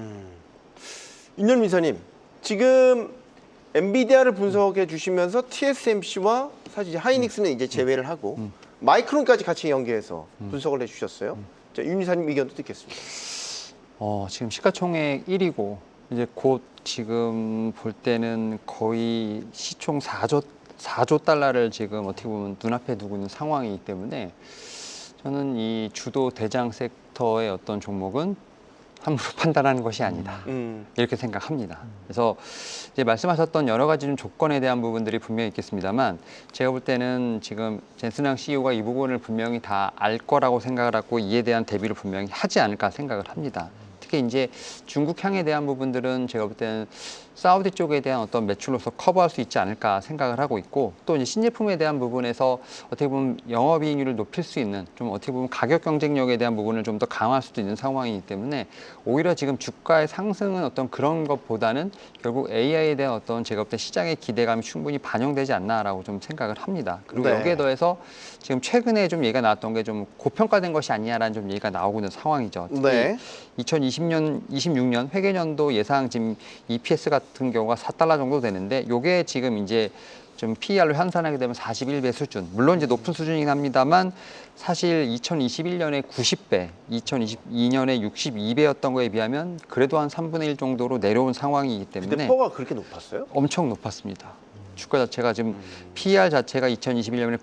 윤현민 이사님, 지금 엔비디아를 분석해 주시면서 TSMC와 사실 이제 하이닉스는 이제 제외를 하고 마이크론까지 같이 연계해서 분석을 해주셨어요. 자, 윤 이사님 의견도 듣겠습니다. 지금 시가총액 1위고 이제 곧 지금 볼 때는 거의 시총 4조 달러를 지금 어떻게 보면 눈앞에 두고 있는 상황이기 때문에 저는 이 주도 대장 섹터의 어떤 종목은 함부로 판단하는 것이 아니다. 이렇게 생각합니다. 그래서 이제 말씀하셨던 여러 가지 좀 조건에 대한 부분들이 분명히 있겠습니다만, 제가 볼 때는 지금 젠슨항 CEO가 이 부분을 분명히 다 알 거라고 생각을 하고 이에 대한 대비를 분명히 하지 않을까 생각을 합니다. 특히 이제 중국 향에 대한 부분들은 제가 볼 때는 사우디 쪽에 대한 어떤 매출로서 커버할 수 있지 않을까 생각을 하고 있고, 또 이제 신제품에 대한 부분에서 어떻게 보면 영업이익률을 높일 수 있는, 좀 어떻게 보면 가격 경쟁력에 대한 부분을 좀 더 강화할 수도 있는 상황이기 때문에 오히려 지금 주가의 상승은 어떤 그런 것보다는 결국 AI에 대한 어떤 제가 볼 때 시장의 기대감이 충분히 반영되지 않나라고 좀 생각을 합니다. 그리고 네. 여기에 더해서 지금 최근에 좀 얘기가 나왔던 게 좀 고평가된 것이 아니냐라는 좀 얘기가 나오고 있는 상황이죠. 특히 네. 26년 회계년도 예상 지금 EPS 같은 경우가 4달러 정도 되는데, 요게 지금 이제 좀 PER로 환산하게 되면 41배 수준. 물론 이제 높은 수준이긴 합니다만 사실 2021년에 90배, 2022년에 62배였던 거에 비하면 그래도 한 3분의 1 정도로 내려온 상황이기 근데 때문에 퍼가 그렇게 높았어요? 엄청 높았습니다. 주가 자체가 지금 PER 자체가 2021년에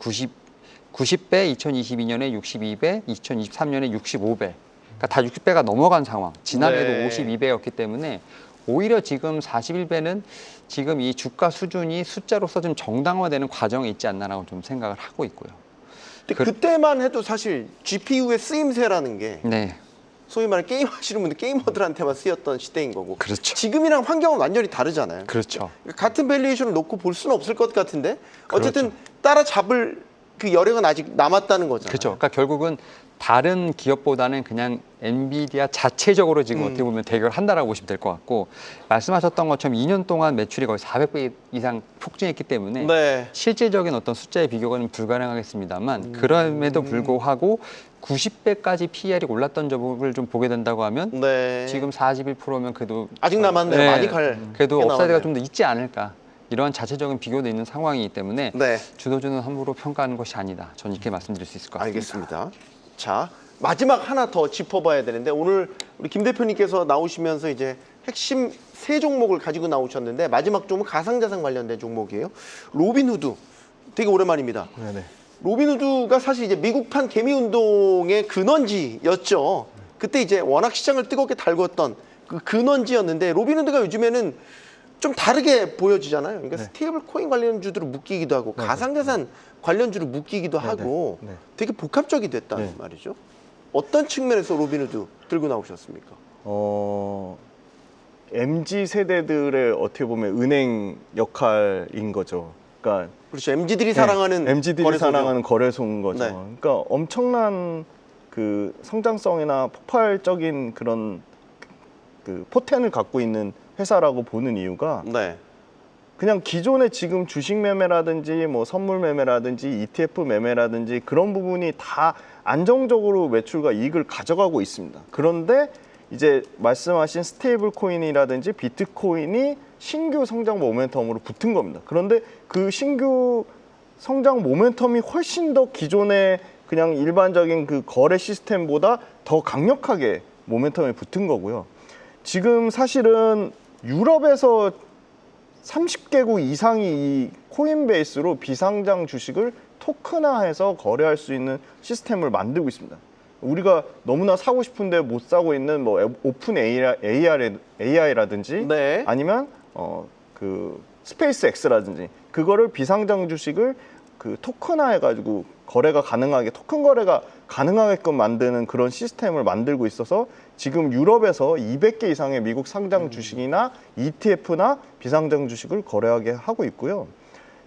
90배, 2022년에 62배, 2023년에 65배. 그러니까 다 60배가 넘어간 상황. 지난해도 네. 52배였기 때문에 오히려 지금 41배는 지금 이 주가 수준이 숫자로서 좀 정당화되는 과정에 있지 않나라고 좀 생각을 하고 있고요. 근데 그때만 해도 사실 GPU의 쓰임새라는 게 네, 소위 말해 게임 하시는 분들, 게이머들한테만 쓰였던 시대인 거고, 그렇죠. 지금이랑 환경은 완전히 다르잖아요. 그렇죠. 그러니까 같은 밸류에이션을 놓고 볼 수는 없을 것 같은데 어쨌든 그렇죠. 따라잡을 그 여력은 아직 남았다는 거잖아요. 그렇죠. 그러니까 결국은 다른 기업보다는 그냥 엔비디아 자체적으로 지금 어떻게 보면 대결한다라고 보시면 될 것 같고, 말씀하셨던 것처럼 2년 동안 매출이 거의 400배 이상 폭증했기 때문에 네. 실질적인 어떤 숫자의 비교는 불가능하겠습니다만 그럼에도 불구하고 90배까지 PER이 올랐던 점을 좀 보게 된다고 하면 네. 지금 41%면 그래도 아직 남았네요. 네, 많이 갈. 그래도 꽤 업사이드가 남았네요. 좀 더 있지 않을까. 이러한 자체적인 비교도 있는 상황이기 때문에 네. 주도주는 함부로 평가하는 것이 아니다. 저는 이렇게 말씀드릴 수 있을 것 같습니다. 알겠습니다. 자, 마지막 하나 더 짚어봐야 되는데 오늘 우리 김 대표님께서 나오시면서 이제 핵심 세 종목을 가지고 나오셨는데 마지막 종목 가상자산 관련된 종목이에요. 로빈후드. 되게 오랜만입니다. 네네. 로빈후드가 사실 이제 미국판 개미 운동의 근원지였죠. 그때 이제 워낙 시장을 뜨겁게 달궜던 그 근원지였는데, 로빈후드가 요즘에는 좀 다르게 보여지잖아요. 그러니까 네. 스테이블 코인 관련주들을 묶이기도 하고 가상자산 관련주를 묶이기도 하고 네. 되게 복합적이 됐다는 네. 말이죠. 어떤 측면에서 로빈후드 들고 나오셨습니까? MZ 세대들의 어떻게 보면 은행 역할인 거죠. 그러니까 그렇죠. MZ들이 사랑하는 MZ들이 거래소죠. 사랑하는 거래소인 거죠. 네. 그러니까 엄청난 그 성장성이나 폭발적인 그런 그 포텐을 갖고 있는 회사라고 보는 이유가, 네. 그냥 기존의 지금 주식 매매라든지 뭐 선물 매매라든지 ETF 매매라든지 그런 부분이 다 안정적으로 매출과 이익을 가져가고 있습니다. 그런데 이제 말씀하신 스테이블 코인이라든지 비트코인이 신규 성장 모멘텀으로 붙은 겁니다. 그런데 그 신규 성장 모멘텀이 훨씬 더 기존의 그냥 일반적인 그 거래 시스템보다 더 강력하게 모멘텀이 붙은 거고요. 지금 사실은 유럽에서 30개국 이상이 이 코인베이스로 비상장 주식을 토큰화해서 거래할 수 있는 시스템을 만들고 있습니다. 우리가 너무나 사고 싶은데 못 사고 있는 뭐 오픈 AI라든지 네. 아니면 그 스페이스 X라든지 그거를 비상장 주식을 그 토큰화해가지고 거래가 가능하게 토큰 거래가 가능하게끔 만드는 그런 시스템을 만들고 있어서 지금 유럽에서 200개 이상의 미국 상장 주식이나 ETF나 비상장 주식을 거래하게 하고 있고요.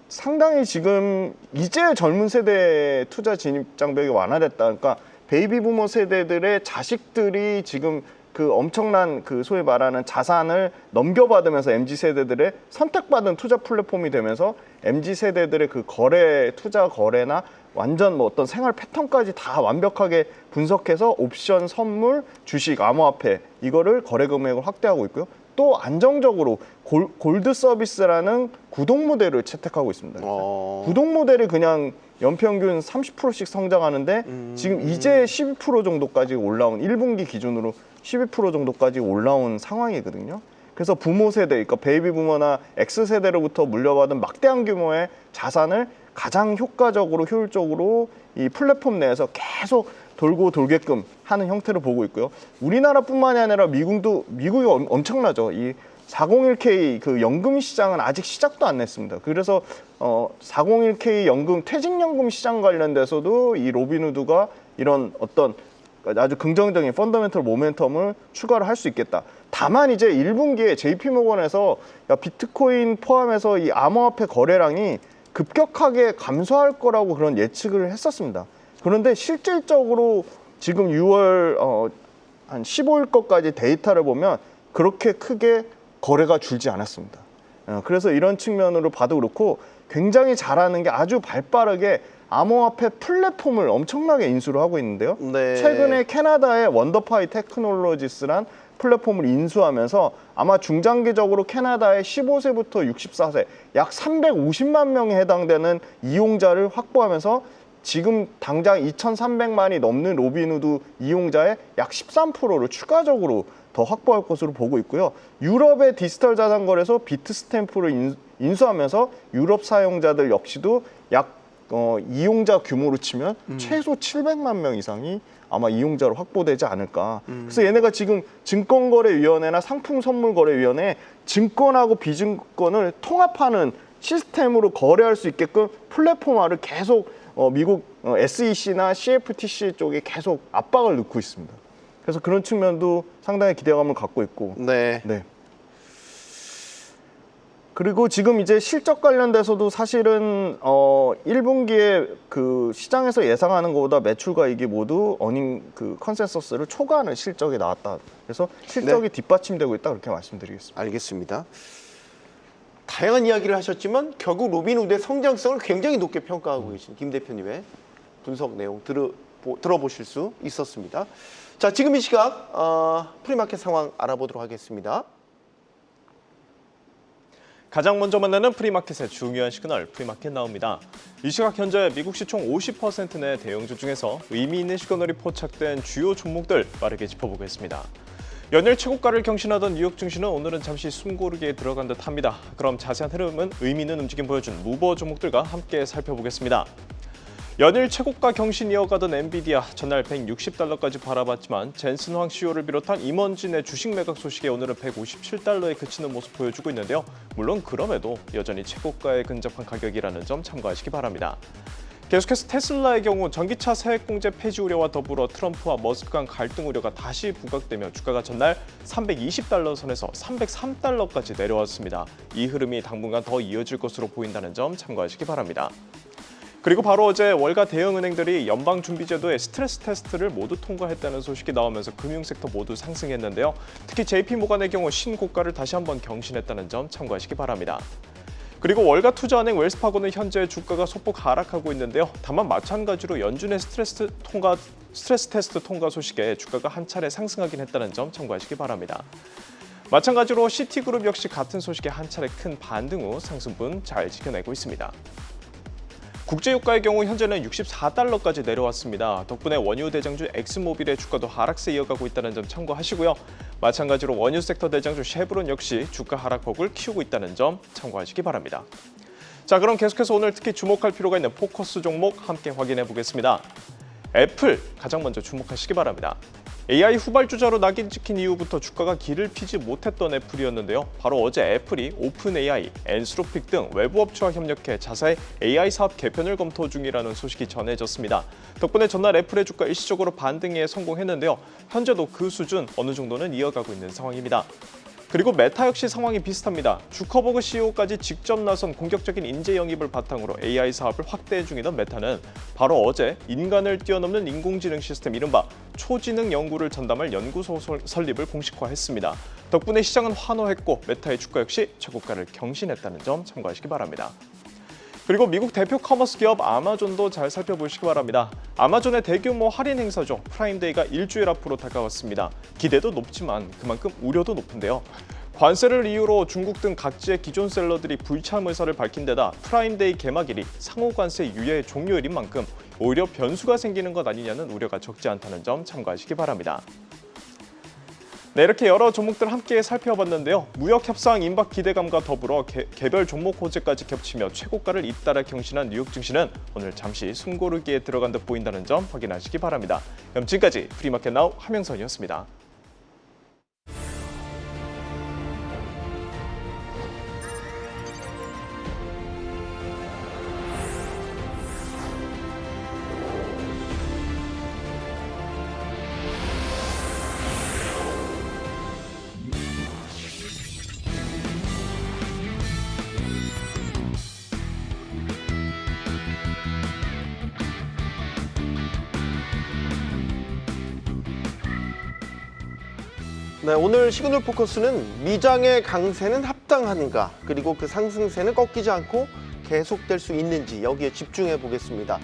상당히 지금 이제 젊은 세대 투자 진입 장벽이 완화됐다. 그러니까 베이비 부머 세대들의 자식들이 지금 그 엄청난 그 소위 말하는 자산을 넘겨받으면서 MZ 세대들의 선택받은 투자 플랫폼이 되면서 MZ 세대들의 그 거래, 투자 거래나 완전 뭐 어떤 생활 패턴까지 다 완벽하게 분석해서 옵션, 선물, 주식, 암호화폐 이거를 거래 금액을 확대하고 있고요. 또 안정적으로 골드 서비스라는 구독 모델을 채택하고 있습니다. 구독 모델이 그냥 연평균 30%씩 성장하는데 지금 이제 12% 정도까지 올라온 1분기 기준으로 12% 정도까지 올라온 상황이거든요. 그래서 부모 세대, 그러니까 베이비 부머나 X세대로부터 물려받은 막대한 규모의 자산을 가장 효과적으로 효율적으로 이 플랫폼 내에서 계속 돌고 돌게끔 하는 형태를 보고 있고요. 우리나라뿐만이 아니라 미국이 엄청나죠. 이 401k 그 연금 시장은 아직 시작도 안 냈습니다. 그래서 401k 연금 퇴직연금 시장 관련돼서도 이 로빈후드가 이런 어떤 아주 긍정적인 펀더멘털 모멘텀을 추가를 할 수 있겠다. 다만 이제 1분기에 JP모건에서 비트코인 포함해서 이 암호화폐 거래량이 급격하게 감소할 거라고 그런 예측을 했었습니다. 그런데 실질적으로 지금 6월 한 15일 것까지 데이터를 보면 그렇게 크게 거래가 줄지 않았습니다. 그래서 이런 측면으로 봐도 그렇고 굉장히 잘하는 게 아주 발빠르게 암호화폐 플랫폼을 엄청나게 인수를 하고 있는데요. 네. 최근에 캐나다의 원더파이 테크놀로지스란 플랫폼을 인수하면서 아마 중장기적으로 캐나다의 15세부터 64세 약 350만 명에 해당되는 이용자를 확보하면서 지금 당장 2,300만이 넘는 로빈후드 이용자의 약 13%를 추가적으로 더 확보할 것으로 보고 있고요. 유럽의 디지털 자산 거래소 비트스탬프를 인수하면서 유럽 사용자들 역시도 약 이용자 규모로 치면 최소 700만 명 이상이 아마 이용자로 확보되지 않을까. 그래서 얘네가 지금 증권거래위원회나 상품선물거래위원회에 증권하고 비증권을 통합하는 시스템으로 거래할 수 있게끔 플랫폼화를 계속 미국 SEC나 CFTC 쪽에 계속 압박을 넣고 있습니다. 그래서 그런 측면도 상당히 기대감을 갖고 있고. 네. 네. 그리고 지금 이제 실적 관련돼서도 사실은 1분기에 그 시장에서 예상하는 것보다 매출과 이익이 모두 어닝 그 컨센서스를 초과하는 실적이 나왔다. 그래서 실적이 뒷받침되고 있다 그렇게 말씀드리겠습니다. 알겠습니다. 다양한 이야기를 하셨지만 결국 로빈후드의 성장성을 굉장히 높게 평가하고 계신 김 대표님의 분석 내용 들어보실 수 있었습니다. 자, 지금 이 시각 프리마켓 상황 알아보도록 하겠습니다. 가장 먼저 만나는 프리마켓의 중요한 시그널, 프리마켓 나옵니다. 이 시각 현재 미국 시총 50% 내 대형주 중에서 의미 있는 시그널이 포착된 주요 종목들 빠르게 짚어보겠습니다. 연일 최고가를 경신하던 뉴욕 증시는 오늘은 잠시 숨고르기에 들어간 듯합니다. 그럼 자세한 흐름은 의미 있는 움직임 보여준 무버 종목들과 함께 살펴보겠습니다. 연일 최고가 경신 이어가던 엔비디아 전날 160달러까지 바라봤지만 젠슨 황 CEO를 비롯한 임원진의 주식 매각 소식에 오늘은 157달러에 그치는 모습 보여주고 있는데요. 물론 그럼에도 여전히 최고가에 근접한 가격이라는 점 참고하시기 바랍니다. 계속해서 테슬라의 경우 전기차 세액 공제 폐지 우려와 더불어 트럼프와 머스크 간 갈등 우려가 다시 부각되며 주가가 전날 320달러 선에서 303달러까지 내려왔습니다. 이 흐름이 당분간 더 이어질 것으로 보인다는 점 참고하시기 바랍니다. 그리고 바로 어제 월가 대형은행들이 연방준비제도의 스트레스 테스트를 모두 통과했다는 소식이 나오면서 금융섹터 모두 상승했는데요. 특히 JP모건의 경우 신고가를 다시 한번 경신했다는 점 참고하시기 바랍니다. 그리고 월가 투자은행 웰스파고는 현재 주가가 소폭 하락하고 있는데요. 다만 마찬가지로 연준의 스트레스 테스트 통과 소식에 주가가 한 차례 상승하긴 했다는 점 참고하시기 바랍니다. 마찬가지로 시티그룹 역시 같은 소식에 한 차례 큰 반등 후 상승분 잘 지켜내고 있습니다. 국제유가의 경우 현재는 64달러까지 내려왔습니다. 덕분에 원유 대장주 엑스모빌의 주가도 하락세 이어가고 있다는 점 참고하시고요. 마찬가지로 원유 섹터 대장주 쉐브론 역시 주가 하락폭을 키우고 있다는 점 참고하시기 바랍니다. 자, 그럼 계속해서 오늘 특히 주목할 필요가 있는 포커스 종목 함께 확인해 보겠습니다. 애플 가장 먼저 주목하시기 바랍니다. AI 후발주자로 낙인 찍힌 이후부터 주가가 길을 피지 못했던 애플이었는데요. 바로 어제 애플이 오픈 AI, 엔스로픽 등 외부 업체와 협력해 자사의 AI 사업 개편을 검토 중이라는 소식이 전해졌습니다. 덕분에 전날 애플의 주가 일시적으로 반등에 성공했는데요. 현재도 그 수준 어느 정도는 이어가고 있는 상황입니다. 그리고 메타 역시 상황이 비슷합니다. 주커버그 CEO까지 직접 나선 공격적인 인재 영입을 바탕으로 AI 사업을 확대 중이던 메타는 바로 어제 인간을 뛰어넘는 인공지능 시스템 이른바 초지능 연구를 전담할 연구소 설립을 공식화했습니다. 덕분에 시장은 환호했고 메타의 주가 역시 최고가를 경신했다는 점 참고하시기 바랍니다. 그리고 미국 대표 커머스 기업 아마존도 잘 살펴보시기 바랍니다. 아마존의 대규모 할인 행사죠. 프라임데이가 일주일 앞으로 다가왔습니다. 기대도 높지만 그만큼 우려도 높은데요. 관세를 이유로 중국 등 각지의 기존 셀러들이 불참 의사를 밝힌 데다 프라임데이 개막일이 상호 관세 유예 종료일인 만큼 오히려 변수가 생기는 것 아니냐는 우려가 적지 않다는 점 참고하시기 바랍니다. 네, 이렇게 여러 종목들 함께 살펴봤는데요. 무역 협상 임박 기대감과 더불어 개별 종목 호재까지 겹치며 최고가를 잇따라 경신한 뉴욕 증시는 오늘 잠시 숨고르기에 들어간 듯 보인다는 점 확인하시기 바랍니다. 그럼 지금까지 프리마켓 나우 함영선이었습니다. 네, 오늘 시그널 포커스는 미장의 강세는 합당한가, 그리고 그 상승세는 꺾이지 않고 계속될 수 있는지 여기에 집중해 보겠습니다.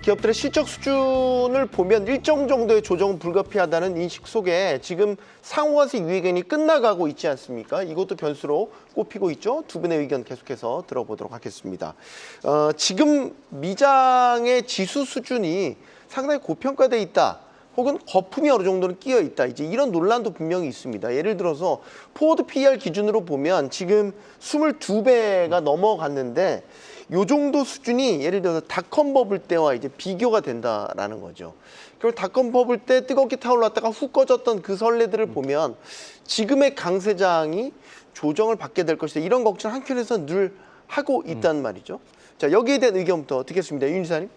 기업들의 실적 수준을 보면 일정 정도의 조정은 불가피하다는 인식 속에 지금 상호관세 유예기간이 끝나가고 있지 않습니까? 이것도 변수로 꼽히고 있죠. 두 분의 의견 계속해서 들어보도록 하겠습니다. 지금 미장의 지수 수준이 상당히 고평가돼 있다. 혹은 거품이 어느 정도는 끼어 있다. 이제 이런 논란도 분명히 있습니다. 예를 들어서 포워드 PER 기준으로 보면 지금 22배가 넘어갔는데 요 정도 수준이 예를 들어서 닷컴 버블 때와 이제 비교가 된다라는 거죠. 그리고 닷컴 버블 때 뜨겁게 타올랐다가 훅 꺼졌던 그 선례들을 보면 지금의 강세장이 조정을 받게 될 것이다. 이런 걱정 한켠에서 늘 하고 있단 말이죠. 자, 여기에 대한 의견부터 듣겠습니다. 윤 지사님.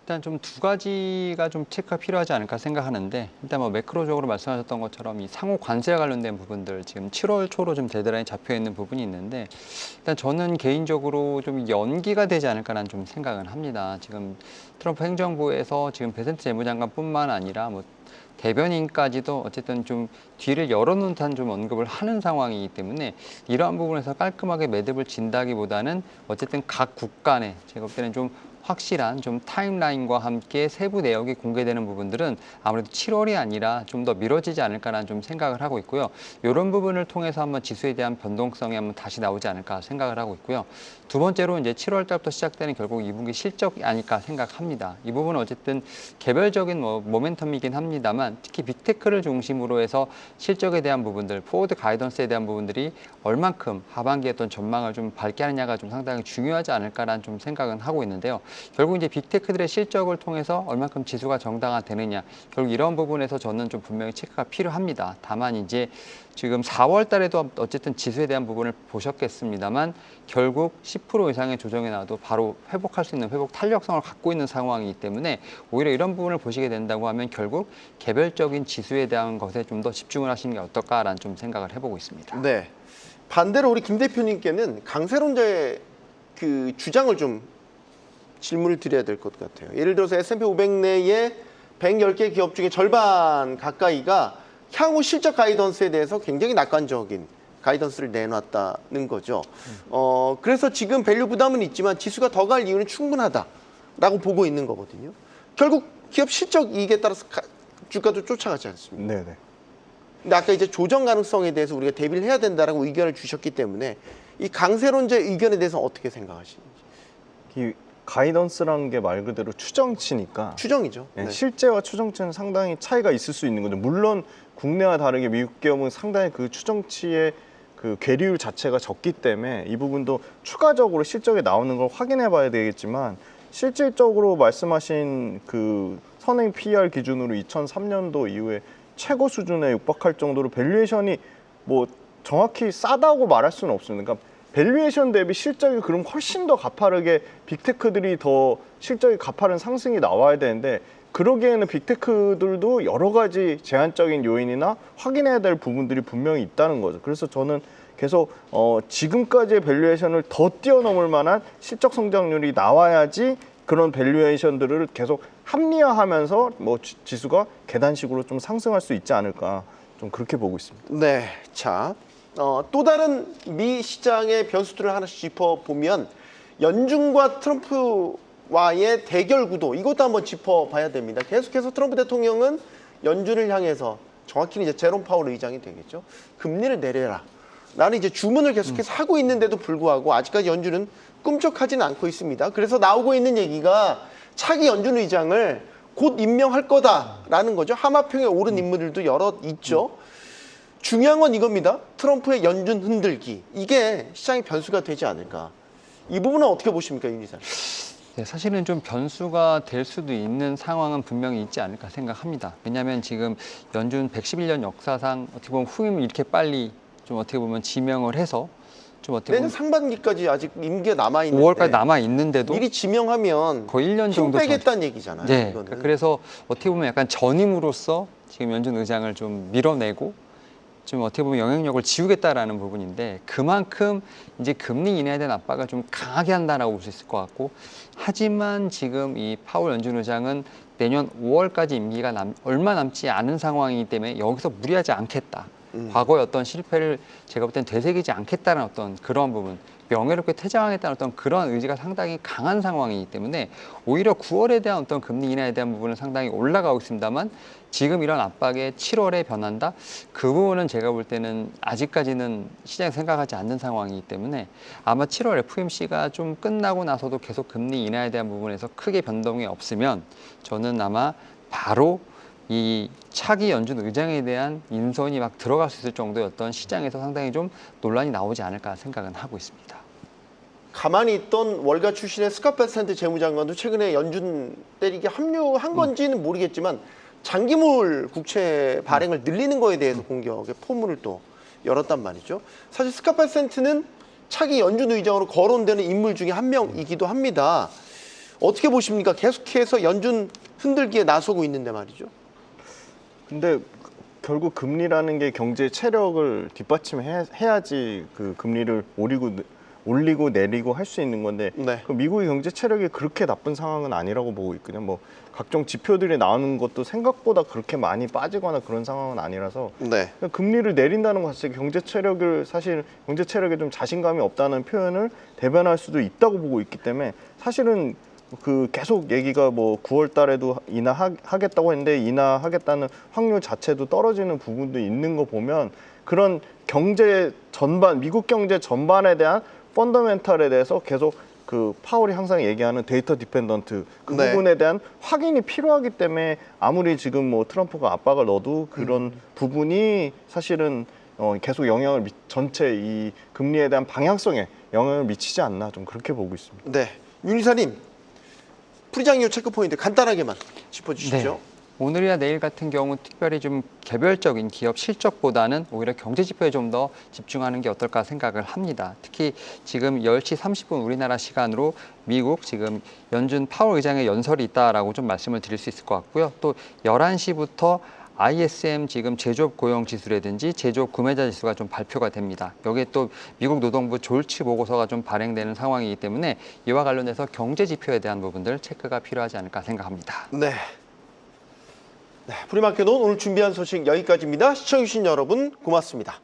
일단 좀 두 가지가 좀 체크가 필요하지 않을까 생각하는데, 일단 뭐 매크로적으로 말씀하셨던 것처럼 이 상호 관세와 관련된 부분들 지금 7월 초로 좀 데드라인이 잡혀 있는 부분이 있는데, 일단 저는 개인적으로 좀 연기가 되지 않을까라는 좀 생각은 합니다. 지금 트럼프 행정부에서 지금 베센트 재무장관뿐만 아니라 뭐 대변인까지도 어쨌든 좀 뒤를 열어놓은 듯한 좀 언급을 하는 상황이기 때문에 이러한 부분에서 깔끔하게 매듭을 진다기보다는 어쨌든 각 국가 내 제가 볼 때는 좀 확실한 좀 타임라인과 함께 세부 내역이 공개되는 부분들은 아무래도 7월이 아니라 좀 더 미뤄지지 않을까라는 좀 생각을 하고 있고요. 이런 부분을 통해서 한번 지수에 대한 변동성이 한번 다시 나오지 않을까 생각을 하고 있고요. 두 번째로 이제 7월 달부터 시작되는 결국 2분기 실적이 아닐까 생각합니다. 이 부분은 어쨌든 개별적인 모멘텀이긴 합니다만 특히 빅테크를 중심으로 해서 실적에 대한 부분들, 포워드 가이던스에 대한 부분들이 얼만큼 하반기에 어떤 전망을 좀 밝게 하느냐가 좀 상당히 중요하지 않을까라는 좀 생각은 하고 있는데요. 결국 이제 빅테크들의 실적을 통해서 얼만큼 지수가 정당화되느냐, 결국 이런 부분에서 저는 좀 분명히 체크가 필요합니다. 다만 이제 지금 4월 달에도 어쨌든 지수에 대한 부분을 보셨겠습니다만 결국 10% 이상의 조정이 나와도 바로 회복할 수 있는 회복 탄력성을 갖고 있는 상황이기 때문에 오히려 이런 부분을 보시게 된다고 하면 결국 개별적인 지수에 대한 것에 좀 더 집중을 하시는 게 어떨까라는 좀 생각을 해보고 있습니다. 네. 반대로 우리 김 대표님께는 강세론자의 그 주장을 좀 질문을 드려야 될 것 같아요. 예를 들어서 S&P 500 내에 110개 기업 중에 절반 가까이가 향후 실적 가이던스에 대해서 굉장히 낙관적인 가이던스를 내놨다는 거죠. 그래서 지금 밸류 부담은 있지만 지수가 더 갈 이유는 충분하다라고 보고 있는 거거든요. 결국 기업 실적 이익에 따라서 주가도 쫓아가지 않습니다. 네네. 근데 아까 이제 조정 가능성에 대해서 우리가 대비를 해야 된다라고 의견을 주셨기 때문에 이 강세론자의 의견에 대해서 어떻게 생각하시는지. 가이던스라는 게 말 그대로 추정치니까 추정이죠. 네, 네. 실제와 추정치는 상당히 차이가 있을 수 있는 거죠. 물론 국내와 다르게 미국 기업은 상당히 그 추정치의 그 괴리율 자체가 적기 때문에 이 부분도 추가적으로 실적에 나오는 걸 확인해 봐야 되겠지만 실질적으로 말씀하신 그 선행 PER 기준으로 2003년도 이후에 최고 수준에 육박할 정도로 밸류에이션이 뭐 정확히 싸다고 말할 수는 없습니다. 그러니까 밸류에이션 대비 실적이 그럼 훨씬 더 가파르게 빅테크들이 더 실적이 가파른 상승이 나와야 되는데 그러기에는 빅테크들도 여러 가지 제한적인 요인이나 확인해야 될 부분들이 분명히 있다는 거죠. 그래서 저는 계속 지금까지의 밸류에이션을 더 뛰어넘을 만한 실적 성장률이 나와야지 그런 밸류에이션들을 계속 합리화하면서 뭐 지수가 계단식으로 좀 상승할 수 있지 않을까 좀 그렇게 보고 있습니다. 네, 자, 또 다른 미 시장의 변수들을 하나씩 짚어보면 연준과 트럼프와의 대결 구도 이것도 한번 짚어봐야 됩니다. 계속해서 트럼프 대통령은 연준을 향해서 정확히는 이제 제롬 파월 의장이 되겠죠. 금리를 내려라. 라는 이제 주문을 계속해서 하고 있는데도 불구하고 아직까지 연준은 꿈쩍하지는 않고 있습니다. 그래서 나오고 있는 얘기가 차기 연준 의장을 곧 임명할 거다라는 거죠. 하마평에 오른 인물들도 여러 있죠. 중요한 건 이겁니다. 트럼프의 연준 흔들기. 이게 시장의 변수가 되지 않을까. 이 부분은 어떻게 보십니까, 윤 이사님? 네, 사실은 좀 변수가 될 수도 있는 상황은 분명히 있지 않을까 생각합니다. 왜냐하면 지금 연준 111년 역사상 어떻게 보면 후임을 이렇게 빨리 좀 어떻게 보면 지명을 해서 좀 어떻게 내년 보면 상반기까지 아직 임기가 남아 있는데 5월까지 남아 있는데도 미리 지명하면 거의 1년 힘 정도 빼겠다는 얘기잖아요. 네, 이거는. 그래서 어떻게 보면 약간 전임으로써 지금 연준 의장을 좀 밀어내고 좀 어떻게 보면 영향력을 지우겠다라는 부분인데 그만큼 이제 금리 인하에 대한 압박을 좀 강하게 한다라고 볼 수 있을 것 같고 하지만 지금 이 파월 연준 의장은 내년 5월까지 임기가 얼마 남지 않은 상황이기 때문에 여기서 무리하지 않겠다. 과거의 어떤 실패를 제가 볼 땐 되새기지 않겠다는 어떤 그런 부분, 명예롭게 퇴장하겠다는 어떤 그런 의지가 상당히 강한 상황이기 때문에 오히려 9월에 대한 어떤 금리 인하에 대한 부분은 상당히 올라가고 있습니다만 지금 이런 압박에 7월에 변한다? 그 부분은 제가 볼 때는 아직까지는 시장이 생각하지 않는 상황이기 때문에 아마 7월 FOMC가 좀 끝나고 나서도 계속 금리 인하에 대한 부분에서 크게 변동이 없으면 저는 아마 바로 이 차기 연준 의장에 대한 인선이 막 들어갈 수 있을 정도의 어떤 시장에서 상당히 좀 논란이 나오지 않을까 생각은 하고 있습니다. 가만히 있던 월가 출신의 스캇 베센트 재무장관도 최근에 연준 때리기 합류한 건지는 모르겠지만 장기물 국채 발행을 늘리는 거에 대해서 공격의 포문을 또 열었단 말이죠. 사실 스캇 베센트는 차기 연준 의장으로 거론되는 인물 중에 한 명이기도 합니다. 어떻게 보십니까? 계속해서 연준 흔들기에 나서고 있는데 말이죠. 근데 결국 금리라는 게 경제 체력을 뒷받침해야지 그 금리를 올리고 내리고 할 수 있는 건데 네. 그 미국의 경제 체력이 그렇게 나쁜 상황은 아니라고 보고 있거든요. 뭐 각종 지표들이 나오는 것도 생각보다 그렇게 많이 빠지거나 그런 상황은 아니라서 네. 금리를 내린다는 것 자체가 경제 체력에 좀 자신감이 없다는 표현을 대변할 수도 있다고 보고 있기 때문에 사실은 그 계속 얘기가 뭐 9월 달에도 인하하겠다고 했는데 인하하겠다는 확률 자체도 떨어지는 부분도 있는 거 보면 그런 경제 전반, 미국 경제 전반에 대한 펀더멘털에 대해서 계속 그 파월이 항상 얘기하는 데이터 디펜던트 그 네. 부분에 대한 확인이 필요하기 때문에 아무리 지금 뭐 트럼프가 압박을 넣어도 그런 부분이 사실은 계속 전체 이 금리에 대한 방향성에 영향을 미치지 않나 좀 그렇게 보고 있습니다. 네. 윤 이사님, 프리장료 체크 포인트 간단하게만 짚어주시죠. 네. 오늘이나 내일 같은 경우 특별히 좀 개별적인 기업 실적보다는 오히려 경제 지표에 좀 더 집중하는 게 어떨까 생각을 합니다. 특히 지금 10시 30분 우리나라 시간으로 미국 지금 연준 파월 의장의 연설이 있다라고 좀 말씀을 드릴 수 있을 것 같고요. 또 11시부터 ISM 지금 제조업 고용 지수라든지 제조업 구매자 지수가 좀 발표가 됩니다. 여기에 또 미국 노동부 졸치 보고서가 좀 발행되는 상황이기 때문에 이와 관련해서 경제 지표에 대한 부분들 체크가 필요하지 않을까 생각합니다. 네. 네, 프리마켓 온 오늘 준비한 소식 여기까지입니다. 시청해주신 여러분 고맙습니다.